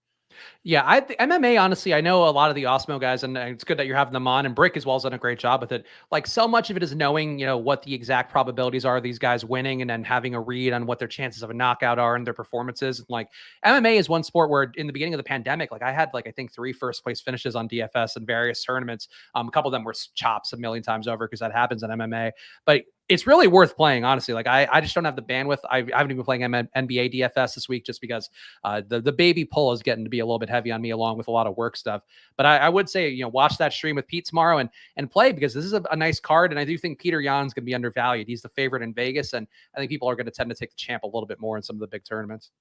Yeah, MMA, honestly, I know a lot of the Osmo guys, and it's good that you're having them on. And Brick as well has done a great job with it. Like, so much of it is knowing, what the exact probabilities are of these guys winning, and then having a read on what their chances of a knockout are and their performances. And like, MMA is one sport where in the beginning of the pandemic, like I had like I think 3 first place finishes on DFS in various tournaments. A couple of them were chops a million times over because that happens in MMA. But it's really worth playing, honestly. Like I just don't have the bandwidth. I haven't even been playing NBA DFS this week just because the baby pull is getting to be a little bit heavy on me, along with a lot of work stuff. But I would say, watch that stream with Pete tomorrow and play, because this is a nice card. And I do think Peter Yan's going to be undervalued. He's the favorite in Vegas, and I think people are going to tend to take the champ a little bit more in some of the big tournaments.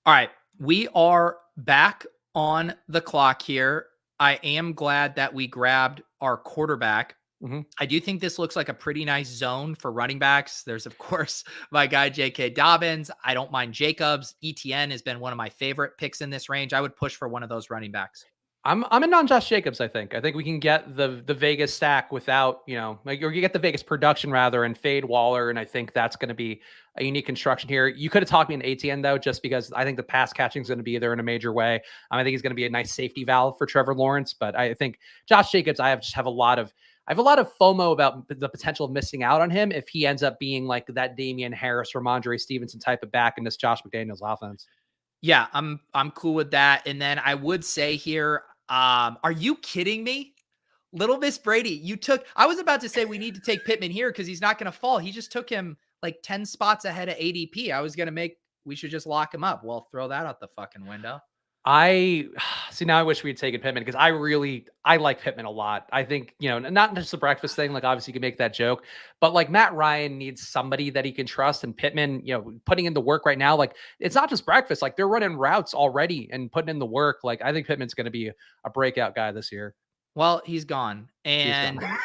All right. We are back on the clock here. I am glad that we grabbed our quarterback. Mm-hmm. I do think this looks like a pretty nice zone for running backs. There's, of course, my guy, J.K. Dobbins. I don't mind Jacobs. ETN has been one of my favorite picks in this range. I would push for one of those running backs. I'm in on Josh Jacobs. I think we can get the Vegas stack without, like, or you get the Vegas production rather and fade Waller. And I think that's going to be a unique construction here. You could have talked me in ATN though, just because I think the pass catching is going to be there in a major way. I think he's going to be a nice safety valve for Trevor Lawrence, but I think Josh Jacobs, I have a lot of FOMO about the potential of missing out on him if he ends up being like that Damian Harris, Ramondre Stevenson type of back in this Josh McDaniels offense. Yeah, I'm cool with that. And then I would say here, are you kidding me? Little Miss Brady, I was about to say we need to take Pittman here because he's not going to fall. He just took him like 10 spots ahead of ADP. We should just lock him up. Well, throw that out the fucking window. I see. Now I wish we had taken Pittman, because I like Pittman a lot. I think, not just the breakfast thing. Like, obviously you can make that joke, but like Matt Ryan needs somebody that he can trust, and Pittman, putting in the work right now. Like, it's not just breakfast. Like, they're running routes already and putting in the work. Like, I think Pittman's going to be a breakout guy this year. Well, he's gone. He's And gone.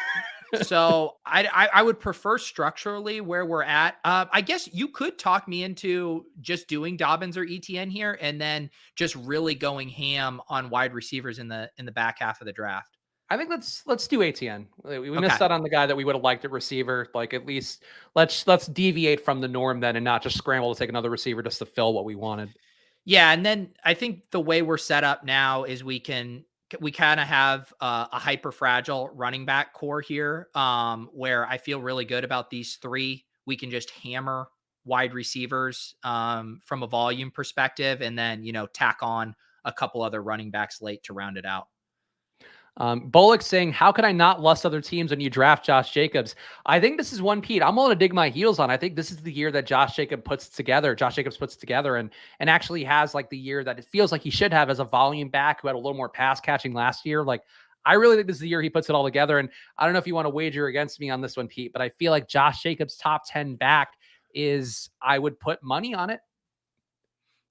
so I would prefer structurally where we're at. I guess you could talk me into just doing Dobbins or ETN here, and then just really going ham on wide receivers in the back half of the draft. I think let's do ATN. We Okay. missed out on the guy that we would have liked at receiver. Like, at least let's deviate from the norm then, and not just scramble to take another receiver just to fill what we wanted. Yeah, and then I think the way we're set up now is we kind of have a hyper fragile running back core here, where I feel really good about these three. We can just hammer wide receivers from a volume perspective, and then tack on a couple other running backs late to round it out. Bullock saying, how can I not lust other teams when you draft Josh Jacobs? I think this is one, Pete, I'm willing to dig my heels on. I think this is the year that Josh Jacobs puts together and actually has like the year that it feels like he should have as a volume back who had a little more pass catching last year. Like, I really think this is the year he puts it all together. And I don't know if you want to wager against me on this one, Pete, but I feel like Josh Jacobs top 10 back I would put money on it.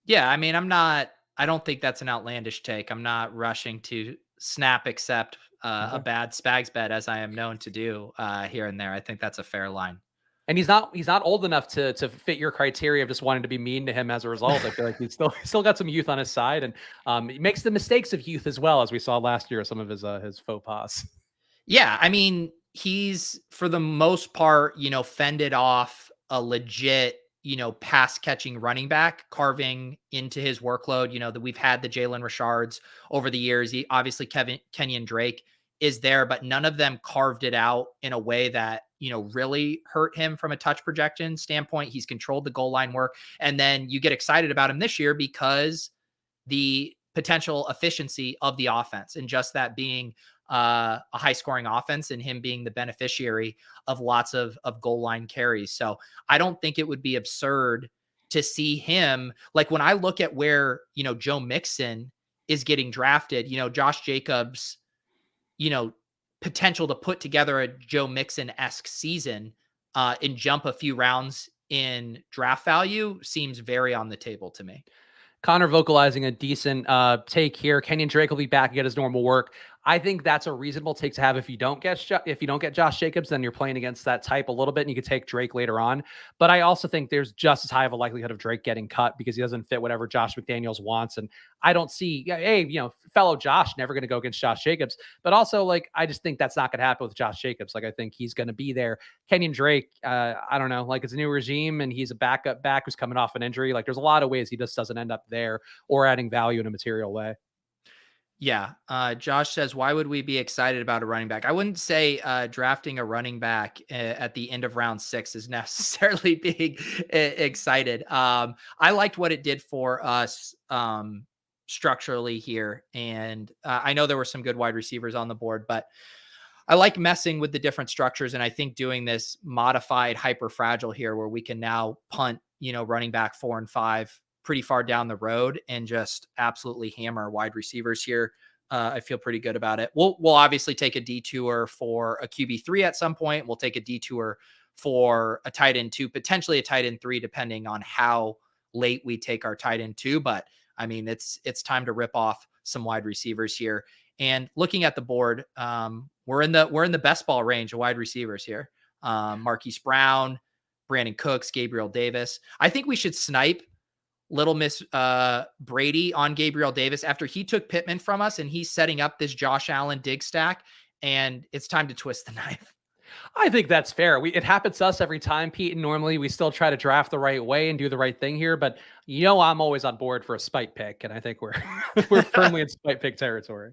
Yeah, I mean, I don't think that's an outlandish take. I'm not rushing to snap accept a bad Spags bet, as I am known to do here and there. I think that's a fair line. And he's not old enough to fit your criteria of just wanting to be mean to him as a result. I feel like he's still got some youth on his side, and he makes the mistakes of youth as well, as we saw last year, some of his faux pas. Yeah, I mean, he's for the most part, fended off a legit, pass catching running back, carving into his workload. That we've had the Jalen Richards over the years. Obviously Kenyon Drake is there, but none of them carved it out in a way that, really hurt him from a touch projection standpoint. He's controlled the goal line work. And then you get excited about him this year because the potential efficiency of the offense, and just that being a high scoring offense, and him being the beneficiary of lots of goal line carries. So I don't think it would be absurd to see him. Like when I look at where, Joe Mixon is getting drafted, Josh Jacobs, you know, potential to put together a Joe Mixon-esque season and jump a few rounds in draft value seems very on the table to me. Connor vocalizing a decent take here. Kenyon Drake will be back and get his normal work. I think that's a reasonable take to have if you don't get Josh Jacobs, then you're playing against that type a little bit, and you could take Drake later on. But I also think there's just as high of a likelihood of Drake getting cut because he doesn't fit whatever Josh McDaniels wants. And I don't see, hey, fellow Josh never going to go against Josh Jacobs. But also, like, I just think that's not going to happen with Josh Jacobs. Like, I think he's going to be there. Kenyon Drake, I don't know, like it's a new regime and he's a backup back who's coming off an injury. Like, there's a lot of ways he just doesn't end up there or adding value in a material way. Yeah. Josh says, why would we be excited about a running back? I wouldn't say drafting a running back at the end of round 6 is necessarily being excited. I liked what it did for us structurally here. And I know there were some good wide receivers on the board, but I like messing with the different structures. And I think doing this modified hyper fragile here where we can now punt, running back 4 and 5 pretty far down the road and just absolutely hammer wide receivers here. I feel pretty good about it. We'll obviously take a detour for a QB3 at some point. We'll take a detour for a tight end 2, potentially a tight end 3, depending on how late we take our tight end 2. But I mean, it's time to rip off some wide receivers here. And looking at the board, we're in the best ball range of wide receivers here. Marquise Brown, Brandon Cooks, Gabriel Davis. I think we should snipe Little Miss Brady on Gabriel Davis after he took Pittman from us and he's setting up this Josh Allen dig stack, and it's time to twist the knife. I think that's fair. It happens to us every time, Pete, and normally we still try to draft the right way and do the right thing here, but I'm always on board for a spite pick, and I think we're we're firmly in spite pick territory.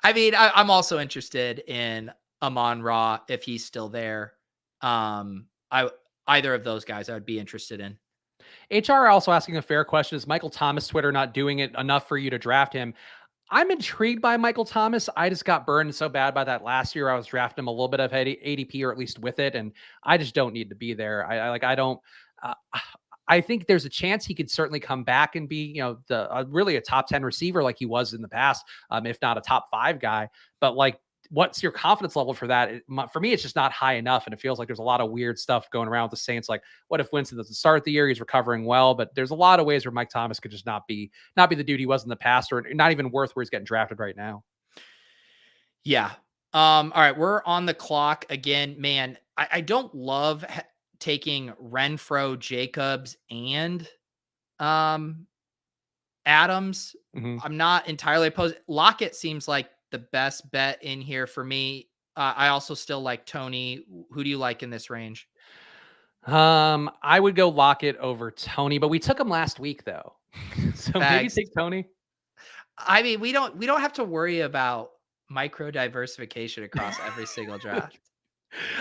I mean, I'm also interested in Amon-Ra if he's still there. Either of those guys I would be interested in. HR also asking a fair question. Is Michael Thomas Twitter not doing it enough for you to draft him? I'm intrigued by Michael Thomas. I just got burned so bad by that last year. I was drafting him a little bit of ADP or at least with it, and I just don't need to be there. I don't. I think there's a chance he could certainly come back and be, really a top 10 receiver like he was in the past, if not a top 5 guy. But like, what's your confidence level for that? For me, it's just not high enough. And it feels like there's a lot of weird stuff going around with the Saints. Like, what if Winston doesn't start the year? He's recovering well, but there's a lot of ways where Mike Thomas could just not be the dude he was in the past, or not even worth where he's getting drafted right now. Yeah. All right. We're on the clock again, man. I don't love taking Renfro, Jacobs, and Adams. Mm-hmm. I'm not entirely opposed. Lockett seems like the best bet in here for me. I also still like Tony. Who do you like in this range? I would go Lockett over Tony, but we took him last week though. So Spags. Maybe take Tony. I mean, we don't have to worry about micro diversification across every single draft.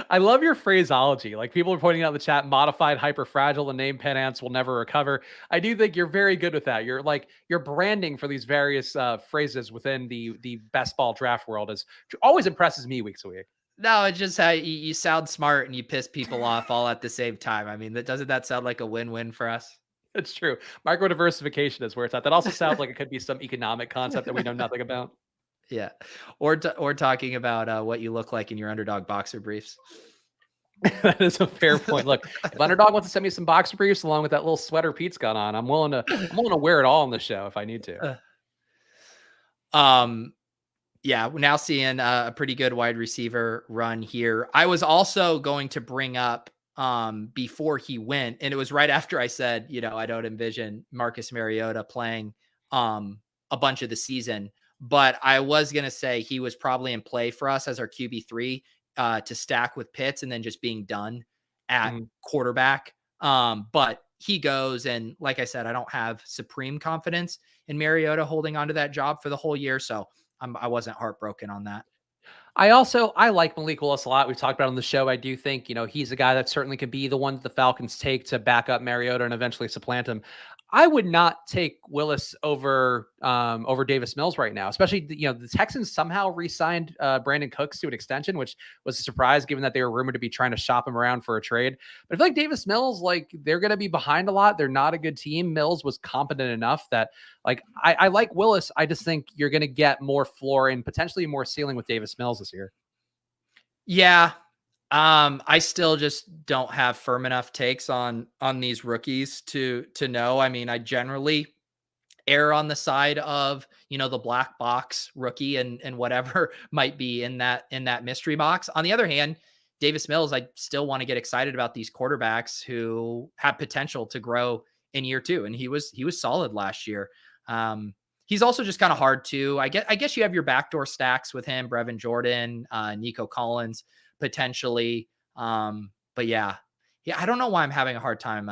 I love your phraseology. Like, people are pointing out in the chat, modified hyper fragile, the name pettiness will never recover. I do think you're very good with that. You're branding for these various phrases within the best ball draft world always impresses me week to week. No, it's just how you sound smart and you piss people off all at the same time. I mean, doesn't that sound like a win-win for us? It's true. Micro diversification is where it's at. That also sounds like it could be some economic concept that we know nothing about. Yeah. Or talking about what you look like in your Underdog boxer briefs. That is a fair point. Look, if Underdog wants to send me some boxer briefs along with that little sweater Pete's got on, I'm willing to wear it all on the show if I need to. Yeah, we're now seeing a pretty good wide receiver run here. I was also going to bring up before he went, and it was right after I said, I don't envision Marcus Mariota playing a bunch of the season. But I was going to say he was probably in play for us as our QB3 to stack with Pitts and then just being done at quarterback. But he goes, and like I said, I don't have supreme confidence in Mariota holding onto that job for the whole year. So I wasn't heartbroken on that. I like Malik Willis a lot. We've talked about on the show. I do think, he's a guy that certainly could be the one that the Falcons take to back up Mariota and eventually supplant him. I would not take Willis over Davis Mills right now, especially the Texans somehow re-signed Brandon Cooks to an extension, which was a surprise given that they were rumored to be trying to shop him around for a trade. But I feel like Davis Mills, like they're going to be behind a lot. They're not a good team. Mills was competent enough that like I like Willis. I just think you're going to get more floor and potentially more ceiling with Davis Mills this year. Yeah. I still just don't have firm enough takes on these rookies to know. I mean, I generally err on the side of, the black box rookie and whatever might be in that mystery box. On the other hand, Davis Mills, I still want to get excited about these quarterbacks who have potential to grow in year two. And he was solid last year. He's also just kind of hard to, I guess you have your backdoor stacks with him, Brevin Jordan, Nico Collins, potentially. But yeah, I don't know why I'm having a hard time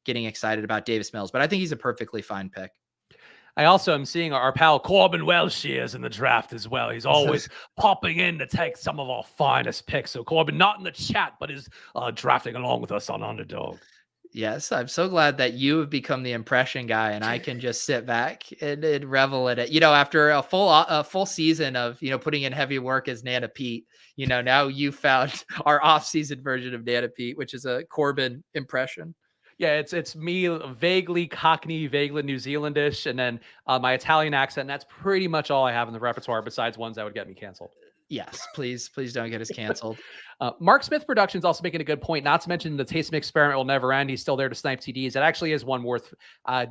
getting excited about Davis Mills, but I think he's a perfectly fine pick. I also am seeing our pal Corbin Welsh is in the draft as well. He's always popping in to take some of our finest picks. So Corbin, not in the chat, but is drafting along with us on Underdog. Yes, I'm so glad that you have become the impression guy, and I can just sit back and revel in it. After a full season of putting in heavy work as Nana Pete, now you found our off-season version of Nana Pete, which is a Corbin impression. Yeah, it's me, vaguely Cockney, vaguely New Zealandish, and then my Italian accent. And that's pretty much all I have in the repertoire, besides ones that would get me canceled. Yes, please don't get us canceled. Mark Smith Productions also making a good point, not to mention the Taysom experiment will never end. He's still there to snipe TDs. It actually is one worth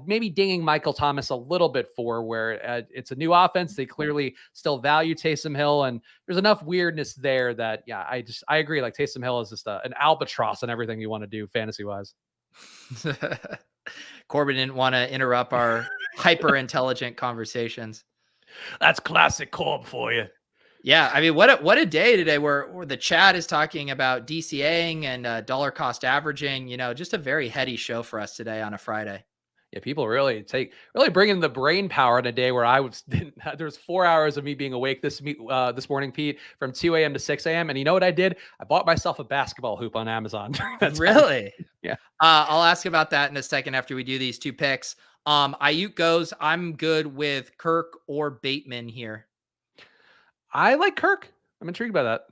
maybe dinging Michael Thomas a little bit for, where it's a new offense. They clearly still value Taysom Hill, and there's enough weirdness there that, yeah, I agree. Like Taysom Hill is just an albatross on everything you want to do fantasy-wise. Corbin didn't want to interrupt our hyper intelligent conversations. That's classic Corb for you. Yeah, I mean, what a day today where the chat is talking about DCAing and dollar cost averaging. Just a very heady show for us today on a Friday. Yeah, people really bringing the brain power in a day where there was 4 hours of me being awake this morning, Pete, from 2 a.m. to 6 a.m. And you know what I did? I bought myself a basketball hoop on Amazon. Really? Yeah. I'll ask about that in a second after we do these two picks. Ayuk goes. I'm good with Kirk or Bateman here. I like Kirk. I'm intrigued by that.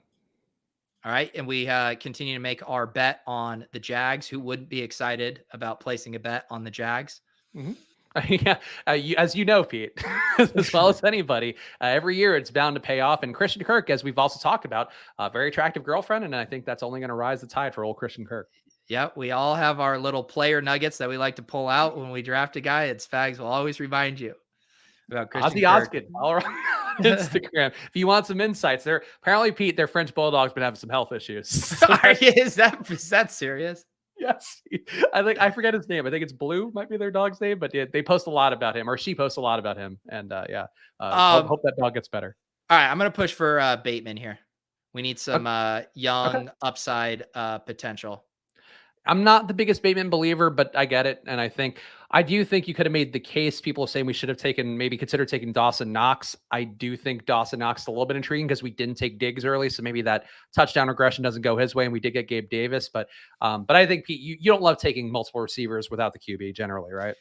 All right. And we continue to make our bet on the Jags. Who wouldn't be excited about placing a bet on the Jags? Mm-hmm. Yeah, as you know, Pete, as well as anybody, every year it's bound to pay off. And Christian Kirk, as we've also talked about, a very attractive girlfriend. And I think that's only going to rise the tide for old Christian Kirk. Yeah, we all have our little player nuggets that we like to pull out when we draft a guy. It's Spags will always remind you about Christian Kirk. All right. Instagram. If you want some insights, there apparently, Pete, their French Bulldog's been having some health issues. Is that serious? Yes. I forget his name. I think it's Blue might be their dog's name, but they post a lot about him, or she posts a lot about him. And hope that dog gets better. All right, I'm gonna push for Bateman here. We need some young upside potential. I'm not the biggest Bateman believer, but I get it. And I do think you could have made the case. People are saying we should have considered taking Dawson Knox. I do think Dawson Knox is a little bit intriguing because we didn't take Diggs early. So maybe that touchdown regression doesn't go his way. And we did get Gabe Davis. But I think, Pete, you don't love taking multiple receivers without the QB generally, right?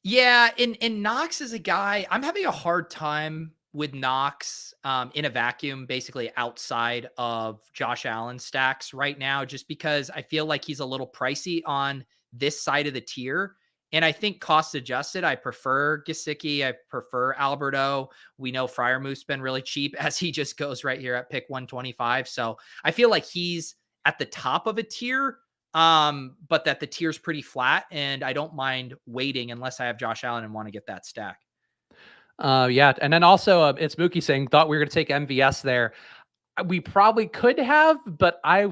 Yeah. And Knox is a guy, I'm having a hard time with Knox in a vacuum, basically outside of Josh Allen stacks right now, just because I feel like he's a little pricey on this side of the tier. And I think cost adjusted, I prefer Gesicki. I prefer Alberto. We know Freiermuth's been really cheap as he just goes right here at pick 125. So I feel like he's at the top of a tier, but that the tier's pretty flat. And I don't mind waiting unless I have Josh Allen and want to get that stack. Yeah. And then also it's Mookie saying, thought we were going to take MVS there. We probably could have, but I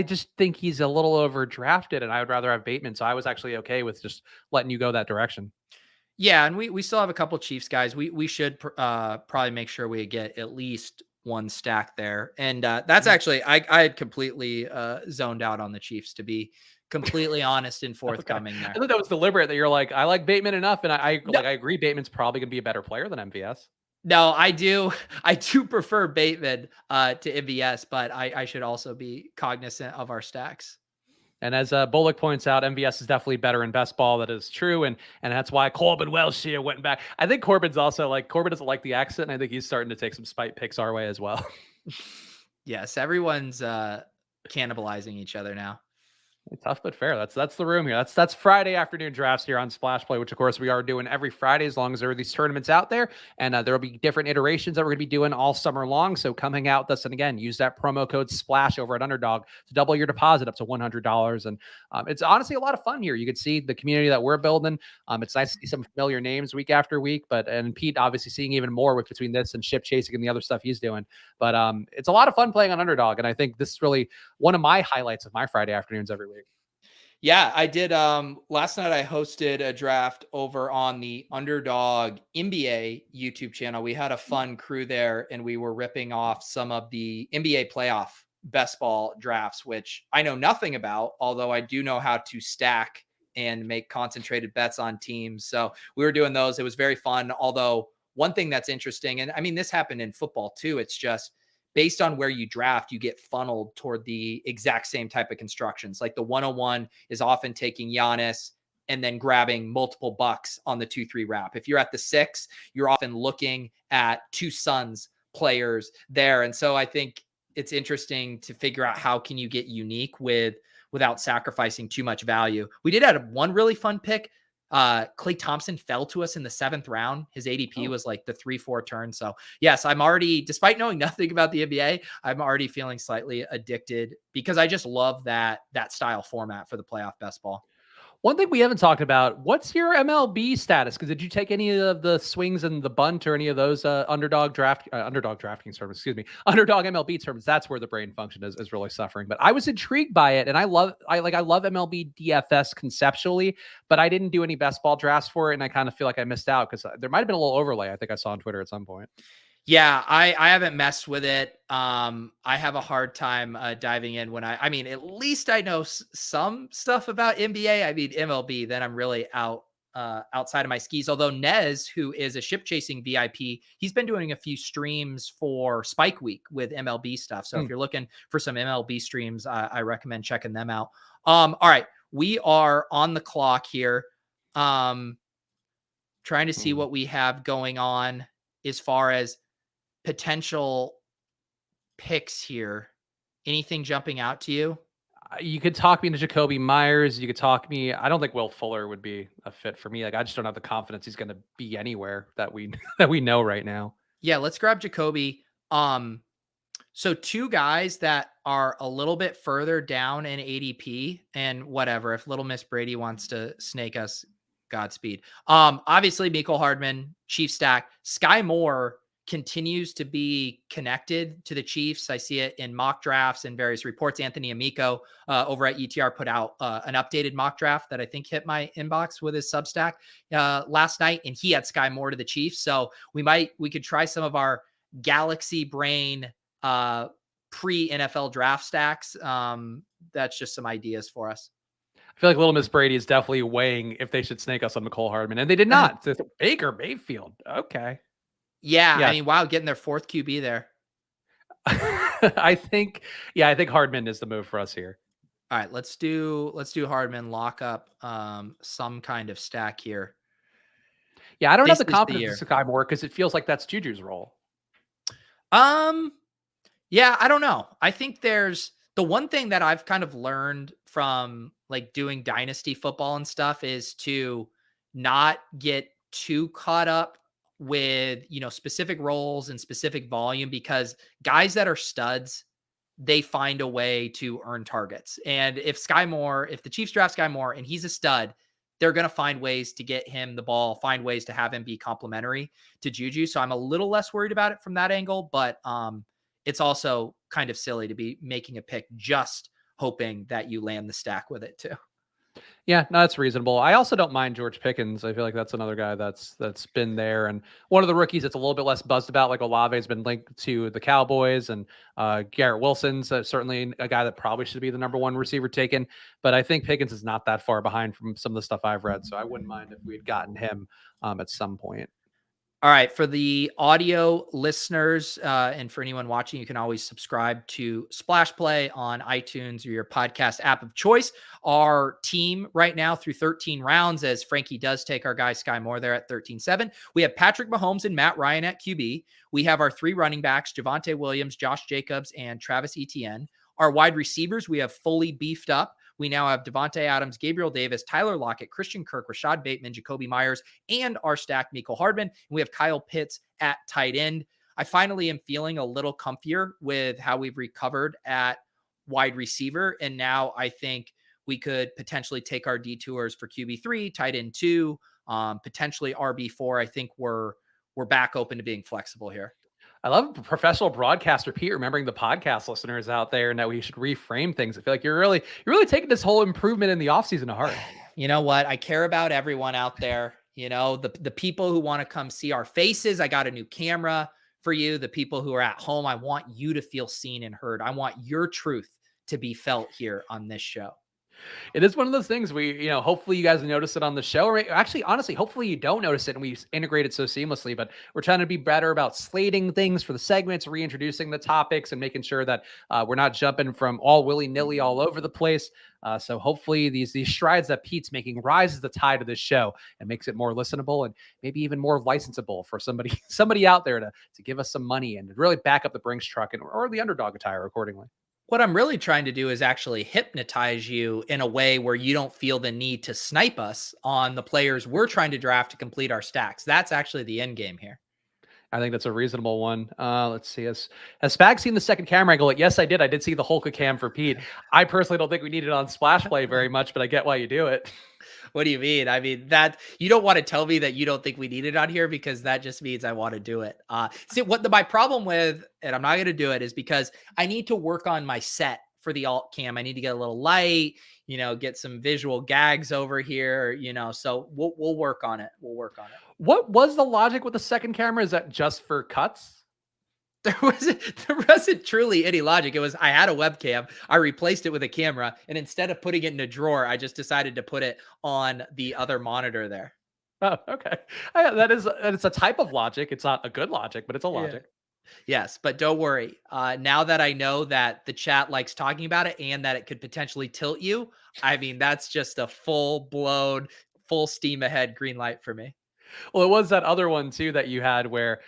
just think he's a little overdrafted and I would rather have Bateman. So I was actually okay with just letting you go that direction. Yeah. And we still have a couple Chiefs guys. We should probably make sure we get at least one stack there. And that's actually, I had completely zoned out on the Chiefs, to be completely honest and forthcoming. Okay. There. I thought that was deliberate, that you're like, I like Bateman enough. And I agree. Bateman's probably going to be a better player than MVS. No, I do prefer Bateman to MVS, but I should also be cognizant of our stacks. And as Bullock points out, MVS is definitely better in best ball. That is true. And that's why Corbin Welsh here went back. I think Corbin doesn't like the accent. And I think he's starting to take some spite picks our way as well. Yes, everyone's cannibalizing each other now. Tough but fair. That's the room here. That's Friday afternoon drafts here on Splash Play, which of course we are doing every Friday as long as there are these tournaments out there. And there will be different iterations that we're going to be doing all summer long. So come hang out with us, and again, use that promo code SPLASH over at Underdog to double your deposit up to $100. And it's honestly a lot of fun here. You can see the community that we're building. It's nice to see some familiar names week after week, and Pete obviously seeing even more with between this and ship chasing and the other stuff he's doing. But it's a lot of fun playing on Underdog, and I think this is really one of my highlights of my Friday afternoons every week. Yeah, I did. Last night I hosted a draft over on the Underdog NBA YouTube channel. We had a fun crew there, and we were ripping off some of the NBA playoff best ball drafts, which I know nothing about, although I do know how to stack and make concentrated bets on teams. So we were doing those. It was very fun. Although one thing that's interesting, and I mean, this happened in football too, it's just based on where you draft, you get funneled toward the exact same type of constructions. Like the 101 is often taking Giannis and then grabbing multiple bucks on the 2-3 wrap. If you're at the 6, you're often looking at 2 Suns players there. And so I think it's interesting to figure out how can you get unique without sacrificing too much value. We did have one really fun pick. Klay Thompson fell to us in the 7th round. His ADP was like the 3-4 turn. So yes, I'm already, despite knowing nothing about the NBA, I'm already feeling slightly addicted because I just love that style format for the playoff best ball. One thing we haven't talked about, what's your MLB status? Because did you take any of the swings and the bunt or any of those underdog drafting terms, underdog MLB terms? That's where the brain function is really suffering. But I was intrigued by it, and I love MLB DFS conceptually, but I didn't do any best ball drafts for it, and I kind of feel like I missed out because there might have been a little overlay I think I saw on Twitter at some point. Yeah, I haven't messed with it. I have a hard time diving in when I mean, at least I know some stuff about NBA. I mean, MLB, then I'm really outside of my skis. Although Nez, who is a ship chasing VIP, he's been doing a few streams for Spike Week with MLB stuff. So if you're looking for some MLB streams, I recommend checking them out. All right, we are on the clock here. Trying to see what we have going on as far as potential picks here. Anything jumping out to you? You could talk me into Jacoby Myers. You could talk me. I don't think Will Fuller would be a fit for me. Like, I just don't have the confidence he's going to be anywhere that we know right now. Yeah, let's grab Jacoby. So 2 guys that are a little bit further down in ADP, and whatever, if Little Miss Brady wants to snake us, Godspeed. Obviously Mecole Hardman, Chief stack. Sky Moore continues to be connected to the Chiefs. I see it in mock drafts and various reports. Anthony Amico over at ETR put out an updated mock draft that I think hit my inbox with his Substack last night, and he had Sky Moore to the Chiefs. So we could try some of our Galaxy Brain pre-NFL draft stacks. That's just some ideas for us. I feel like Little Miss Brady is definitely weighing if they should snake us on Mecole Hardman, and they did not. It's Baker Mayfield. Okay. Yeah, I mean, wow, getting their 4th QB there. I think Hardman is the move for us here. All right, let's do Hardman, lock up some kind of stack here. Yeah, I don't have the confidence in Sky Moore because it feels like that's Juju's role. Yeah, I don't know. I think there's the one thing that I've kind of learned from like doing dynasty football and stuff is to not get too caught up with, specific roles and specific volume, because guys that are studs, they find a way to earn targets. And if the Chiefs draft Sky Moore and he's a stud, they're going to find ways to get him the ball, find ways to have him be complimentary to Juju. So I'm a little less worried about it from that angle, but it's also kind of silly to be making a pick just hoping that you land the stack with it too. Yeah, no, that's reasonable. I also don't mind George Pickens. I feel like that's another guy that's been there. And one of the rookies that's a little bit less buzzed about, like Olave, has been linked to the Cowboys, and Garrett Wilson's certainly a guy that probably should be the number 1 receiver taken. But I think Pickens is not that far behind from some of the stuff I've read. So I wouldn't mind if we had gotten him at some point. All right. For the audio listeners and for anyone watching, you can always subscribe to Splash Play on iTunes or your podcast app of choice. Our team right now through 13 rounds, as Frankie does take our guy Sky Moore there at 13-7. We have Patrick Mahomes and Matt Ryan at QB. We have our 3 running backs, Javonte Williams, Josh Jacobs, and Travis Etienne. Our wide receivers, we have fully beefed up. We now have Devontae Adams, Gabriel Davis, Tyler Lockett, Christian Kirk, Rashad Bateman, Jacoby Myers, and our stack, Mecole Hardman. And we have Kyle Pitts at tight end. I finally am feeling a little comfier with how we've recovered at wide receiver. And now I think we could potentially take our detours for QB3, tight end 2, potentially RB4. I think we're back open to being flexible here. I love professional broadcaster Pete remembering the podcast listeners out there and that we should reframe things. I feel like you're really taking this whole improvement in the offseason to heart. You know what? I care about everyone out there. You know, the people who want to come see our faces. I got a new camera for you. The people who are at home, I want you to feel seen and heard. I want your truth to be felt here on this show. It is one of those things hopefully you guys notice it on the show. Or actually, honestly, hopefully you don't notice it and we integrate it so seamlessly. But we're trying to be better about slating things for the segments, reintroducing the topics, and making sure that we're not jumping from all willy-nilly all over the place. So hopefully these strides that Pete's making rises the tide of this show and makes it more listenable and maybe even more licensable for somebody out there to give us some money and really back up the Brinks truck or the Underdog attire accordingly. What I'm really trying to do is actually hypnotize you in a way where you don't feel the need to snipe us on the players we're trying to draft to complete our stacks. That's actually the end game here. I think that's a reasonable one. Let's see. Has Spags seen the second camera angle? Yes, I did. I did see the Hulk cam for Pete. I personally don't think we need it on Splash Play very much, but I get why you do it. What do you mean? I mean, that you don't want to tell me that you don't think we need it on here because that just means I want to do it. See my problem with, and I'm not going to do it, is because I need to work on my set for the alt cam. I need to get a little light, get some visual gags over here, so we'll work on it. We'll work on it. What was the logic with the second camera? Is that just for cuts? There wasn't truly any logic. It was, I had a webcam, I replaced it with a camera, and instead of putting it in a drawer, I just decided to put it on the other monitor there. Oh, okay. It's a type of logic. It's not a good logic, but it's a logic. Yeah. Yes, but don't worry. Now that I know that the chat likes talking about it and that it could potentially tilt you, I mean, that's just a full-blown, full steam ahead green light for me. Well, it was that other one too that you had where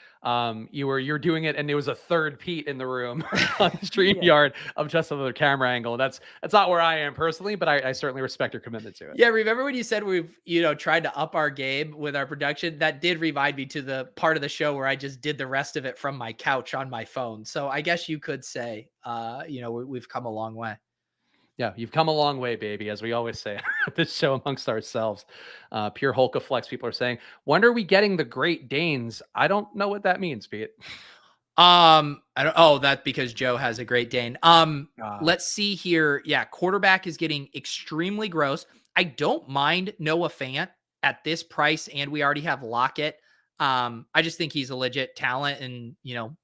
you're doing it and there was a third Pete in the room on StreamYard of just another camera angle. That's not where I am personally, but I certainly respect your commitment to it. Yeah, remember when you said we've tried to up our game with our production? That did remind me to the part of the show where I just did the rest of it from my couch on my phone. So I guess you could say we've come a long way. Yeah, you've come a long way, baby, as we always say this show amongst ourselves. Pure Hulkaflex people are saying, "When are we getting the Great Danes?" I don't know what that means, Pete. I don't. Oh, that's because Joe has a Great Dane. Let's see here. Yeah, quarterback is getting extremely gross. I don't mind Noah Fant at this price, and we already have Lockett. I just think he's a legit talent, and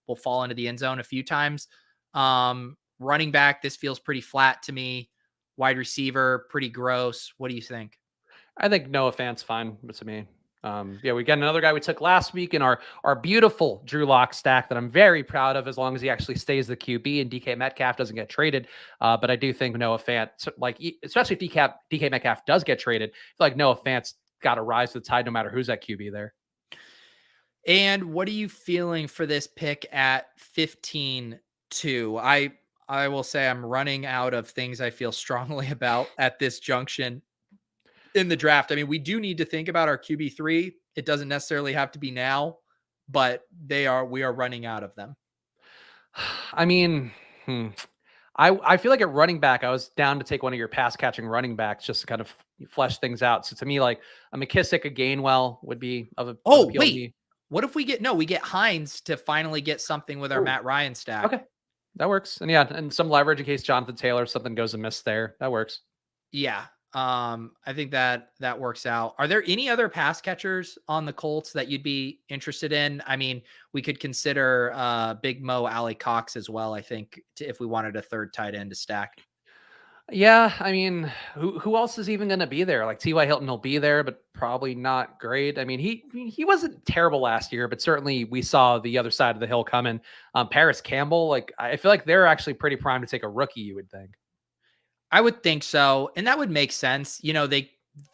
will fall into the end zone a few times. Running back, this feels pretty flat to me. Wide receiver, pretty gross. What do you think? I think Noah Fant's fine to me. We got another guy we took last week in our beautiful Drew Lock stack that I'm very proud of, as long as he actually stays the QB and DK Metcalf doesn't get traded. But I do think Noah Fant, especially if DK Metcalf does get traded, I feel like Noah Fant's got to rise to the tide no matter who's at QB there. And what are you feeling for this pick at 15-2? I will say I'm running out of things I feel strongly about at this junction in the draft. I mean, we do need to think about our QB3. It doesn't necessarily have to be now, but we are running out of them. I mean, I feel like at running back, I was down to take one of your pass catching running backs just to kind of flesh things out. So to me, like a McKissick, a Gainwell would be of a wait. What if we get Hines to finally get something with our Matt Ryan stack? Okay. That works. And and some leverage in case Jonathan Taylor, something goes amiss there. That works. Yeah. I think that works out. Are there any other pass catchers on the Colts that you'd be interested in? I mean, we could consider Big Mo, Ali Cox as well, I think, if we wanted a third tight end to stack. Yeah, I mean, who else is even going to be there? Like T.Y. Hilton will be there, but probably not great. I mean, he wasn't terrible last year, but certainly we saw the other side of the hill coming. Paris Campbell, like I feel like they're actually pretty primed to take a rookie. You would think. I would think so, and that would make sense.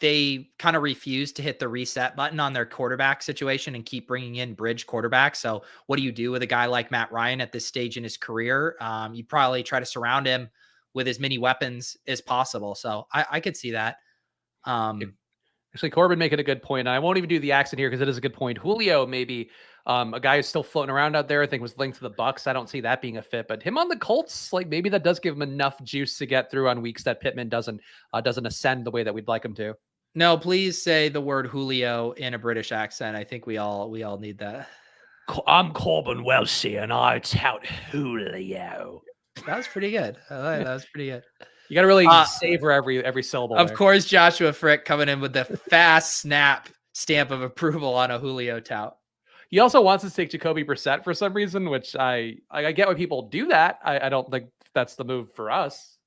They kind of refuse to hit the reset button on their quarterback situation and keep bringing in bridge quarterbacks. So, what do you do with a guy like Matt Ryan at this stage in his career? You probably try to surround him with as many weapons as possible. So, I could see that. Yep. Um, Actually, Corbin making a good point. And I won't even do the accent here because it is a good point. Julio, maybe a guy who's still floating around out there. I think was linked to the Bucks. I don't see that being a fit, but him on the Colts, like maybe that does give him enough juice to get through on weeks that Pittman doesn't ascend the way that we'd like him to. no, please say the word Julio in a British accent. I think we all need that. I'm Corbin Welsh and I tout Julio. That was pretty good. That was pretty good. You got to really Uh, savor every syllable. Of there. course, Joshua Frick coming in with the fast snap stamp of approval on a Julio tout. He also wants to take Jacoby Brissett for some reason, which I get why people do that. I don't think that's the move for us.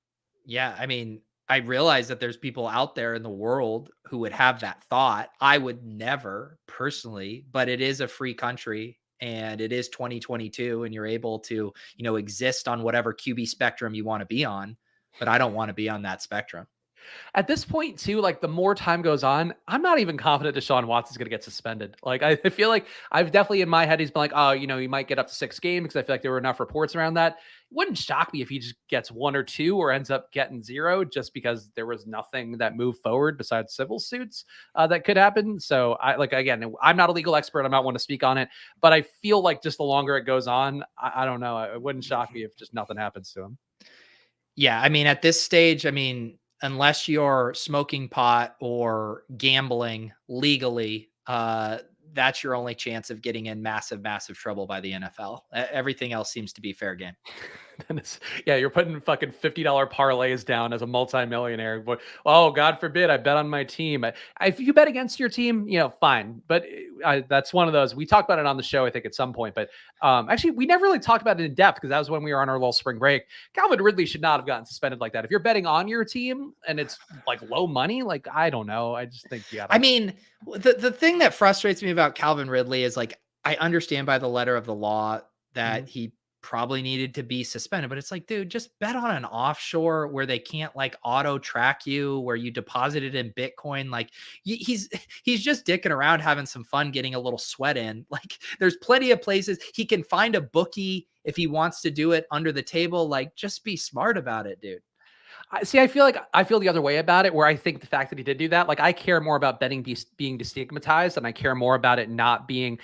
Yeah, I mean, I realize that there's people out there in the world who would have that thought. I would never personally, but it is a free country and it is 2022 and you're able to, exist on whatever QB spectrum you want to be on, but I don't want to be on that spectrum. At this point, too, like the more time goes on, I'm not even confident Deshaun Watson's going to get suspended. Like I feel like I've definitely in my head he's been like, oh, he might get up to 6 games because I feel like there were enough reports around that. It wouldn't shock me if he just gets 1 or 2 or ends up getting 0 just because there was nothing that moved forward besides civil suits that could happen. So again, I'm not a legal expert. I'm not one to speak on it, but I feel like just the longer it goes on, I don't know. It wouldn't shock me if just nothing happens to him. Yeah, I mean, at this stage, I mean, unless you're smoking pot or gambling legally, that's your only chance of getting in massive, massive trouble by the NFL. Everything else seems to be fair game. Yeah, you're putting fucking $50 parlays down as a multimillionaire. But oh, God forbid, I bet on my team. If you bet against your team, fine. But that's one of those. We talked about it on the show, I think, at some point. But actually, we never really talked about it in depth because that was when we were on our little spring break. Calvin Ridley should not have gotten suspended like that. If you're betting on your team and it's like low money, like I don't know. I just think I mean, the thing that frustrates me about Calvin Ridley is like I understand by the letter of the law that he probably needed to be suspended, but it's like, dude, just bet on an offshore where they can't like auto track you, where you deposited in Bitcoin. Like he's just dicking around, having some fun, getting a little sweat in. Like there's plenty of places he can find a bookie if he wants to do it under the table. Like just be smart about it, dude. I feel the other way about it, where I think the fact that he did do that, like I care more about betting being destigmatized, and I care more about it not being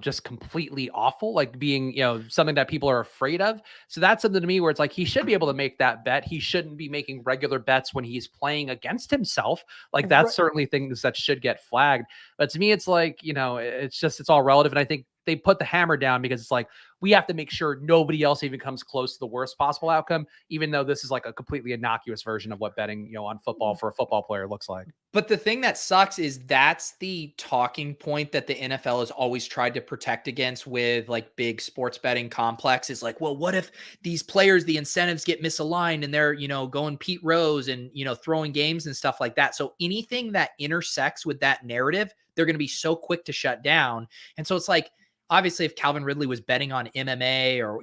just completely awful, like being something that people are afraid of. So that's something to me where it's like he should be able to make that bet. He shouldn't be making regular bets when he's playing against himself. Like that's certainly things that should get flagged. But to me, it's like it's all relative, and I think they put the hammer down because it's like we have to make sure nobody else even comes close to the worst possible outcome, even though this is like a completely innocuous version of what betting, on football for a football player looks like. But the thing that sucks is that's the talking point that the NFL has always tried to protect against with like big sports betting complex is like, well, what if these players, the incentives get misaligned and they're, going Pete Rose and, throwing games and stuff like that. So anything that intersects with that narrative, they're going to be so quick to shut down. And so it's like, obviously if Calvin Ridley was betting on MMA or,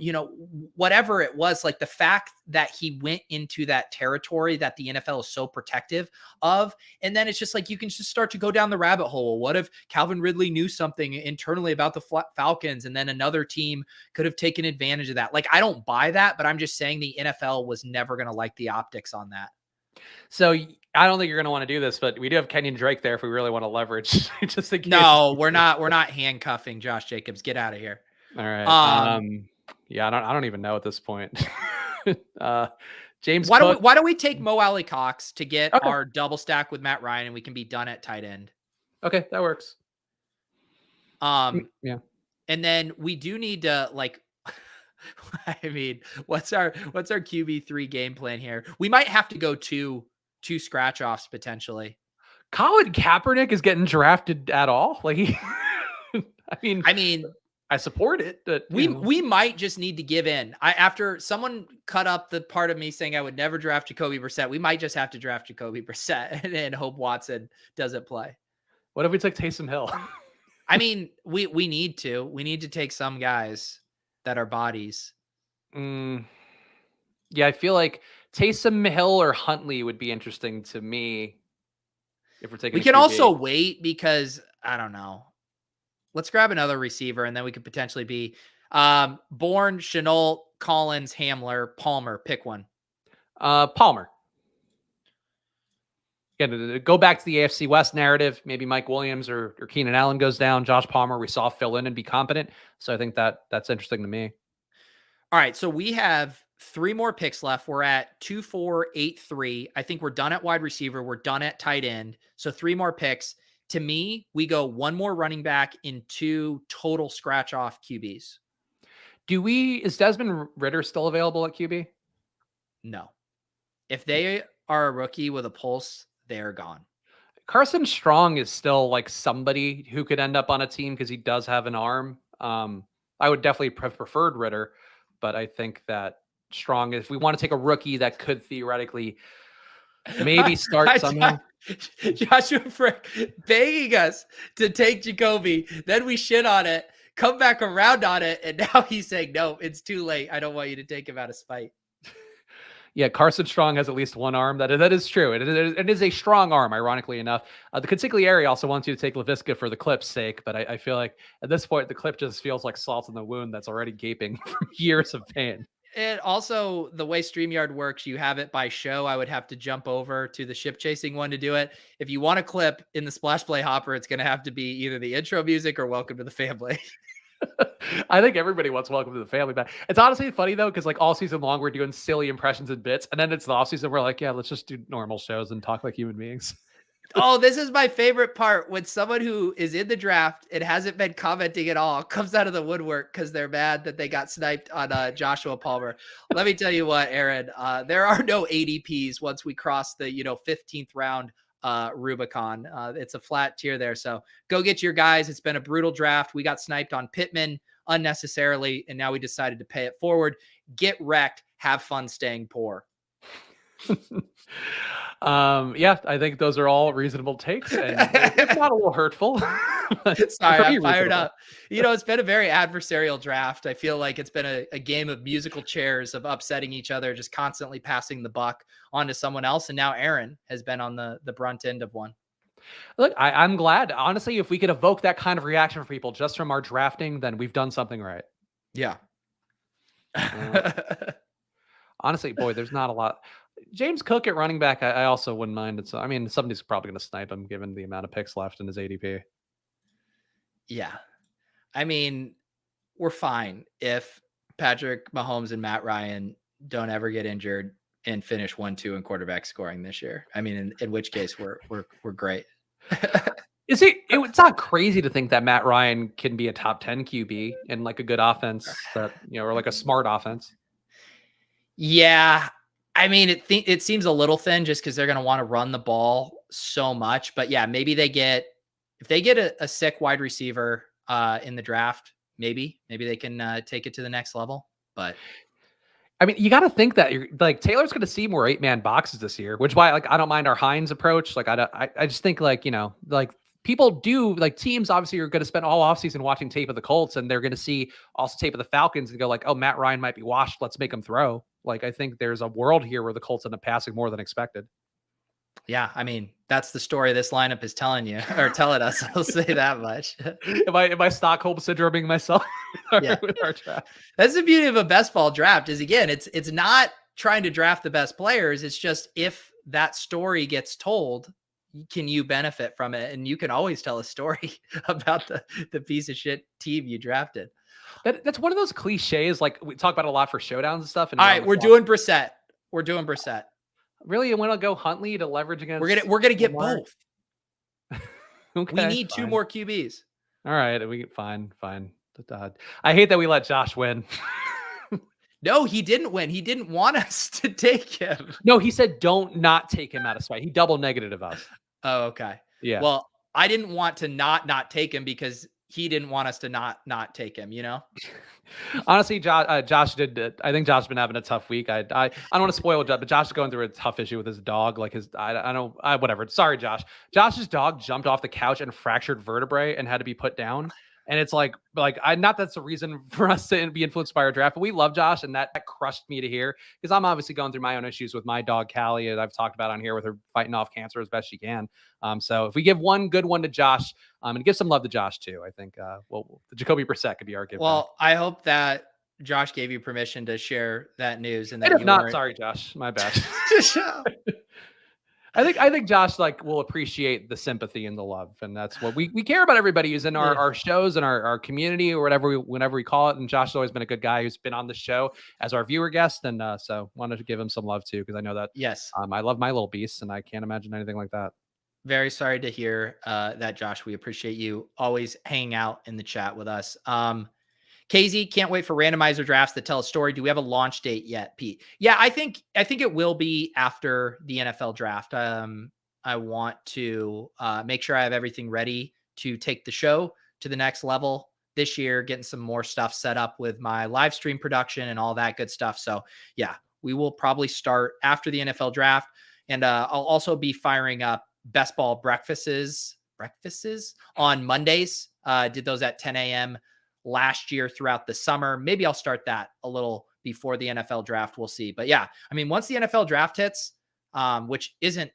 whatever it was, like the fact that he went into that territory that the NFL is so protective of. And then it's just like, you can just start to go down the rabbit hole. What if Calvin Ridley knew something internally about the Falcons and then another team could have taken advantage of that? Like, I don't buy that, but I'm just saying the NFL was never going to like the optics on that. So I don't think you're going to want to do this, but we do have Kenyon Drake there if we really want to leverage. Just in case. No, we're not handcuffing Josh Jacobs. Get out of here. All right. Yeah, I don't even know at this point. James, why don't we take Mo Alley Cox to get our double stack with Matt Ryan and we can be done at tight end. Okay, that works. Yeah. And then we do need to like I mean, what's our QB3 game plan here? We might have to go two scratch offs potentially. Colin Kaepernick is getting drafted at all? Like I mean, I support it, but we might just need to give in. After someone cut up the part of me saying I would never draft Jacoby Brissett, we might just have to draft Jacoby Brissett and hope Watson doesn't play. What if we took Taysom Hill? I mean, we need to. We need to take some guys that are bodies. Yeah, I feel like Taysom Hill or Huntley would be interesting to me if we're taking. We can also wait because I don't know. Let's grab another receiver, and then we could potentially be Bourne, Shenault, Collins, Hamler, Palmer. Pick one. Palmer. Again, to go back to the AFC West narrative, maybe Mike Williams or Keenan Allen goes down. Josh Palmer, we saw fill in and be competent. So I think that's interesting to me. All right, so we have 3 more picks left. We're at 2, 4, 8, 3. I think we're done at wide receiver. We're done at tight end. So 3 more picks. To me, we go 1 more running back in 2 total scratch off QBs. Is Desmond Ridder still available at QB? No. If they are a rookie with a pulse, they're gone. Carson Strong is still like somebody who could end up on a team because he does have an arm. I would definitely preferred Ridder, but I think that Strong, if we want to take a rookie that could theoretically maybe start somehow. Joshua Frick begging us to take Jacoby, then we shit on it, come back around on it, and now he's saying, no, it's too late. I don't want you to take him out of spite. Yeah, Carson Strong has at least one arm. That is true. It is a strong arm, ironically enough. The consigliere also wants you to take LaVisca for the clip's sake, but I feel like at this point, the clip just feels like salt in the wound that's already gaping from years of pain. And also, the way StreamYard works, you have it by show. I would have to jump over to the ship chasing one to do it. If you want a clip in the Splash Play Hopper, it's going to have to be either the intro music or Welcome to the Family. I think everybody wants Welcome to the Family back. It's honestly funny, though, because like all season long, we're doing silly impressions and bits. And then it's the off season. We're like, yeah, let's just do normal shows and talk like human beings. Oh, this is my favorite part when someone who is in the draft and hasn't been commenting at all comes out of the woodwork because they're mad that they got sniped on Joshua Palmer. Let me tell you what, Aaron, there are no ADPs once we cross the 15th round Rubicon. It's a flat tier there. So go get your guys. It's been a brutal draft. We got sniped on Pittman unnecessarily, and now we decided to pay it forward. Get wrecked. Have fun staying poor. Yeah, I think those are all reasonable takes, and it's not a little hurtful. Sorry, I'm fired up. It's been a very adversarial draft. I feel like it's been a game of musical chairs of upsetting each other, just constantly passing the buck onto someone else. And now Aaron has been on the brunt end of one. Look, I'm glad. Honestly, if we could evoke that kind of reaction from people just from our drafting, then we've done something right. Yeah. Honestly, boy, there's not a lot. James Cook at running back, I also wouldn't mind. Somebody's probably going to snipe him given the amount of picks left in his ADP. Yeah. I mean, we're fine if Patrick Mahomes and Matt Ryan don't ever get injured and finish 1-2 in quarterback scoring this year. I mean, in which case we're great. It's not crazy to think that Matt Ryan can be a top 10 QB in like a good offense or like a smart offense. Yeah. I mean, it seems a little thin just because they're going to want to run the ball so much. But yeah, maybe if they get a sick wide receiver in the draft, maybe they can take it to the next level. But I mean, you got to think that Taylor's going to see more 8-man boxes this year, which why I don't mind our Hines approach. I just think people do teams obviously are going to spend all offseason watching tape of the Colts, and they're going to see also tape of the Falcons and go like, oh, Matt Ryan might be washed. Let's make him throw. I think there's a world here where the Colts end up passing more than expected. Yeah, I mean, that's the story this lineup is telling you or telling us. I'll say that much. Am I Stockholm syndroming myself with our draft? That's the beauty of a best ball draft is, again, it's not trying to draft the best players. It's just if that story gets told, can you benefit from it? And you can always tell a story about the piece of shit team you drafted. That's one of those cliches. Like we talk about a lot for showdowns and stuff. And all right, we're doing Brissett. Really, you want to go Huntley to leverage against? We're gonna get both. Okay, we need 2 more QBs. All right, fine. I hate that we let Josh win. No, he didn't win. He didn't want us to take him. No, he said don't not take him out of spite. He double negative us. Oh, okay. Yeah. Well, I didn't want to not take him because he didn't want us to not take him, you know? Honestly, Josh did. I think Josh's been having a tough week. I don't want to spoil Josh, but Josh is going through a tough issue with his dog. Like I don't, whatever. Sorry, Josh. Josh's dog jumped off the couch and fractured vertebrae and had to be put down. And it's not that's a reason for us to be influenced by our draft, but we love Josh, and that crushed me to hear because I'm obviously going through my own issues with my dog Callie, as I've talked about on here with her fighting off cancer as best she can. So if we give one good one to Josh, and give some love to Josh too, I think the Jacoby Brissett could be our give back. Well, I hope that Josh gave you permission to share that news and And that if you not, weren't. sorry, Josh, my bad. I think Josh will appreciate the sympathy and the love, and that's what we care about. Everybody who's in our shows and our community or whenever we call it. And Josh has always been a good guy who's been on the show as our viewer guest, and so wanted to give him some love too because I know that Yes. I love my little beasts, and I can't imagine anything like that. Very sorry to hear that, Josh. We appreciate you always hanging out in the chat with us. KZ, can't wait for randomizer drafts that tell a story. Do we have a launch date yet, Pete? Yeah, I think it will be after the NFL draft. I want to make sure I have everything ready to take the show to the next level this year, getting some more stuff set up with my live stream production and all that good stuff. So yeah, we will probably start after the NFL draft. And I'll also be firing up best ball breakfasts on Mondays. Did those at 10 a.m. last year throughout the summer. Maybe I'll start that a little before the NFL draft. We'll see. But yeah, I mean, once the NFL draft hits, which isn't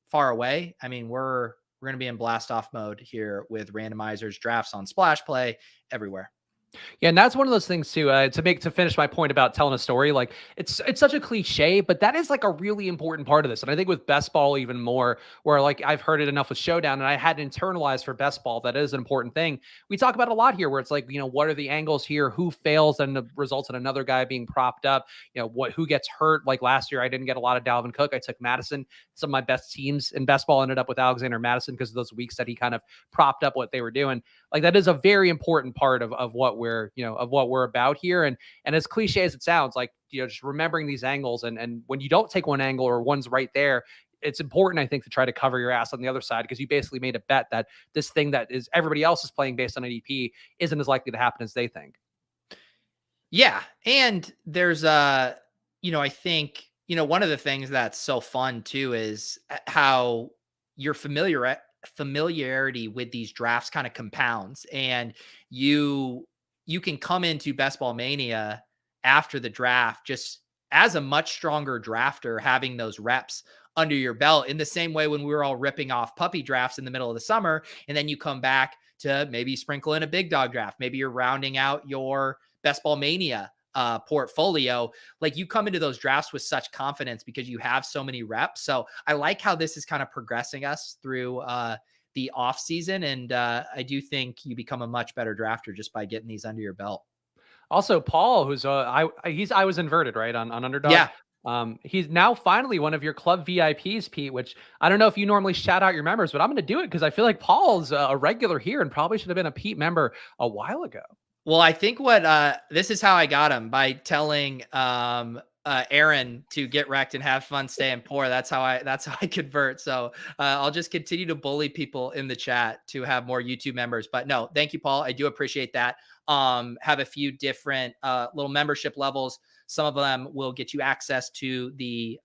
far away, I mean, we're going to be in blast off mode here with randomizers, drafts on Splash Play everywhere. Yeah, and that's one of those things too. To finish my point about telling a story, like it's such a cliche, but that is like a really important part of this. And I think with best ball even more, where like I've heard it enough with Showdown, and I had internalized for best ball. That is an important thing. We talk about a lot here, where it's like, what are the angles here? Who fails and results in another guy being propped up? Who gets hurt? Like last year, I didn't get a lot of Dalvin Cook. I took Madison. Some of my best teams in best ball ended up with Alexander Madison because of those weeks that he kind of propped up what they were doing. Like that is a very important part of what we're about here. And as cliche as it sounds, like, just remembering these angles and when you don't take one angle or one's right there, it's important, I think, to try to cover your ass on the other side, because you basically made a bet that this thing that is everybody else is playing based on ADP isn't as likely to happen as they think. Yeah. And there's I think, one of the things that's so fun too is how your familiarity with these drafts kind of compounds, and you can come into Best Ball Mania after the draft just as a much stronger drafter, having those reps under your belt, in the same way when we were all ripping off puppy drafts in the middle of the summer, and then you come back to maybe sprinkle in a big dog draft. Maybe you're rounding out your Best Ball Mania portfolio. Like, you come into those drafts with such confidence because you have so many reps. So I like how this is kind of progressing us through the off season. And I do think you become a much better drafter just by getting these under your belt. Also, Paul, who's I was inverted, right, on Underdog. Yeah. He's now finally one of your club VIPs, Pete, which I don't know if you normally shout out your members, but I'm going to do it because I feel like Paul's a regular here and probably should have been a Pete member a while ago. Well, I think this is how I got him, by telling Aaron to get wrecked and have fun staying poor. That's how I convert. So I'll just continue to bully people in the chat to have more YouTube members. But no, thank you, Paul. I do appreciate that. Have a few different little membership levels. Some of them will get you access to the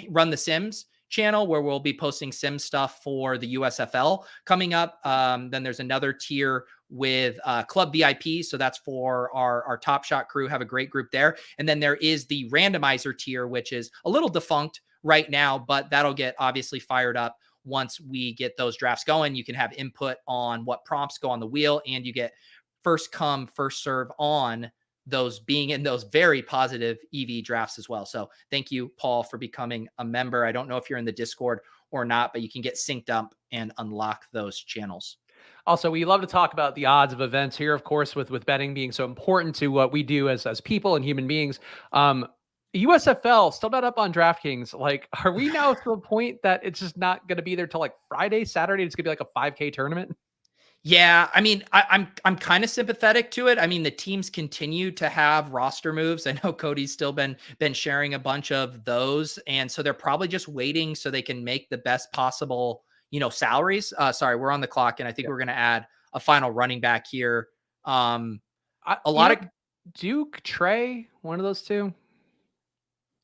Run the Sims channel, where we'll be posting sim stuff for the USFL coming up. Then there's another tier with Club VIP. So that's for our Top Shot crew. Have a great group there. And then there is the randomizer tier, which is a little defunct right now, but that'll get obviously fired up once we get those drafts going. You can have input on what prompts go on the wheel, and you get first come, first serve on those, being in those very positive EV drafts as well. So thank you, Paul, for becoming a member. I don't know if you're in the Discord or not, but you can get synced up and unlock those channels. Also, we love to talk about the odds of events here, of course, with betting being so important to what we do as people and human beings. USFL still not up on DraftKings. Like, are we now to the point that it's just not going to be there till like Friday, Saturday? It's going to be like a 5K tournament. Yeah, I mean, I'm kind of sympathetic to it. I mean, the teams continue to have roster moves. I know Cody's still been sharing a bunch of those, and so they're probably just waiting so they can make the best possible, salaries. Sorry, we're on the clock, and I think we're going to add a final running back here. A You lot know, of Duke, Trey, one of those two.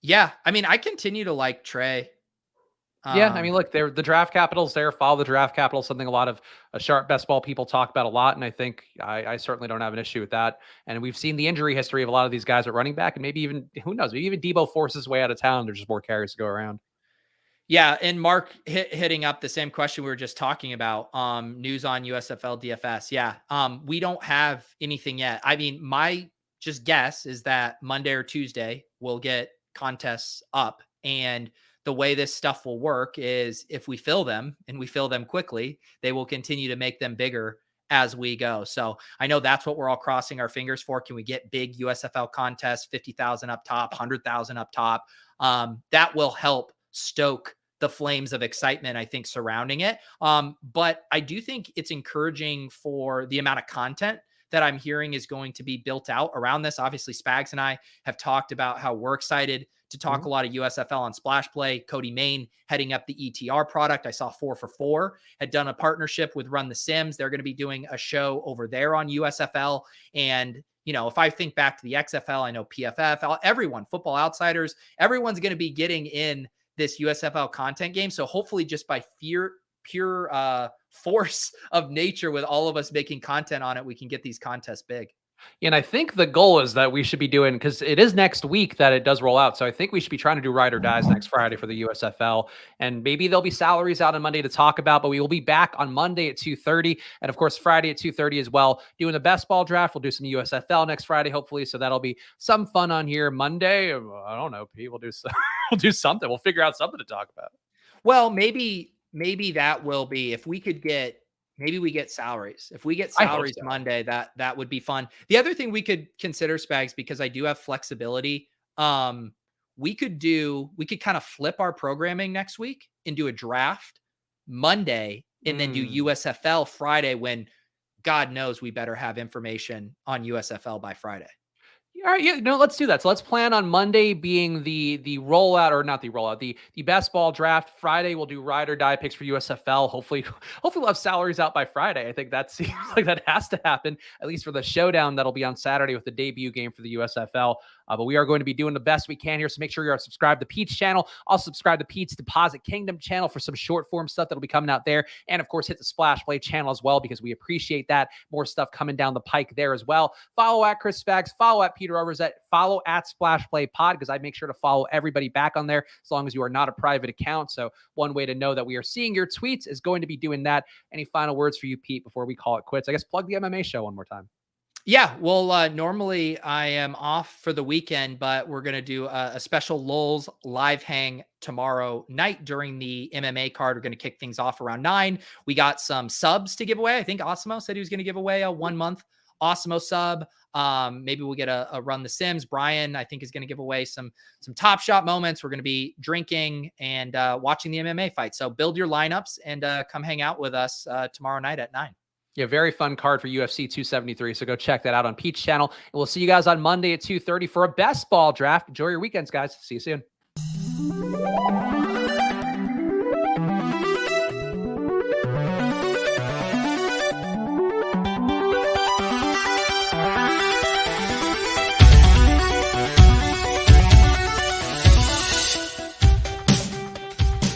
Yeah, I mean, I continue to like Trey. Yeah, I mean, Um, look, they're the draft capital's there. Follow the draft capital, something a lot of sharp best ball people talk about a lot, and I think I certainly don't have an issue with that. And we've seen the injury history of a lot of these guys at running back, and maybe even who knows, maybe even Deebo forces his way out of town. There's just more carries to go around. yeah, and Mark hitting up the same question we were just talking about. News on USFL DFS. Yeah, we don't have anything yet. I mean, my just guess is that Monday or Tuesday we'll get contests up, and the way this stuff will work is if we fill them and we fill them quickly, they will continue to make them bigger as we go. So I know that's what we're all crossing our fingers for. Can we get big USFL contests, 50,000 up top, 100,000 up top? That will help stoke the flames of excitement, I think, surrounding it. But I do think it's encouraging for the amount of content that I'm hearing is going to be built out around this. Obviously, Spags and I have talked about how we're excited to talk a lot of USFL on Splash Play. Cody Main heading up the ETR product. I saw 4for4 had done a partnership with Run the Sims. They're going to be doing a show over there on USFL. And if I think back to the XFL, I know PFF, everyone, Football Outsiders, everyone's going to be getting in this USFL content game. So hopefully just by pure force of nature with all of us making content on it, we can get these contests big. And I think the goal is that we should be doing, because it is next week that it does roll out. So I think we should be trying to do ride or dies next Friday for the USFL. And maybe there'll be salaries out on Monday to talk about, but we will be back on Monday at 2:30. And of course, Friday at 2:30 as well, doing the best ball draft. We'll do some USFL next Friday, hopefully. So that'll be some fun on here. Monday, I don't know, Pete, we'll do we'll do something. We'll figure out something to talk about. Well, maybe that will be, if we could get, maybe we get salaries. If we get salaries So. Monday, that would be fun. The other thing we could consider, Spags, because I do have flexibility, we could kind of flip our programming next week and do a draft Monday and then do USFL Friday, when God knows we better have information on USFL by Friday. All right, yeah, no, let's do that. So let's plan on Monday being the rollout, or not the rollout, the best ball draft. Friday we'll do ride or die picks for USFL. Hopefully we'll have salaries out by Friday. I think that seems like that has to happen, at least for the showdown that'll be on Saturday with the debut game for the USFL. But we are going to be doing the best we can here. So make sure you're subscribed to Pete's channel. Also subscribe to Pete's Deposit Kingdom channel for some short form stuff that'll be coming out there. And of course, hit the Splash Play channel as well, because we appreciate that. More stuff coming down the pike there as well. Follow at Chris Spags, follow at Peter Overzet, follow at Splash Play Pod, because I make sure to follow everybody back on there as long as you are not a private account. So one way to know that we are seeing your tweets is going to be doing that. Any final words for you, Pete, before we call it quits? I guess plug the MMA show one more time. Yeah, well, normally I am off for the weekend, but we're going to do a special Lulz live hang tomorrow night during the MMA card. We're going to kick things off around 9. We got some subs to give away. I think Osimo said he was going to give away a 1-month Osimo sub. Maybe we'll get a Run the Sims. Brian, I think, is going to give away some Top Shot moments. We're going to be drinking and watching the MMA fight. So build your lineups and come hang out with us tomorrow night at 9. Yeah, very fun card for UFC 273. So go check that out on Pete's channel. And we'll see you guys on Monday at 2:30 for a best ball draft. Enjoy your weekends, guys. See you soon.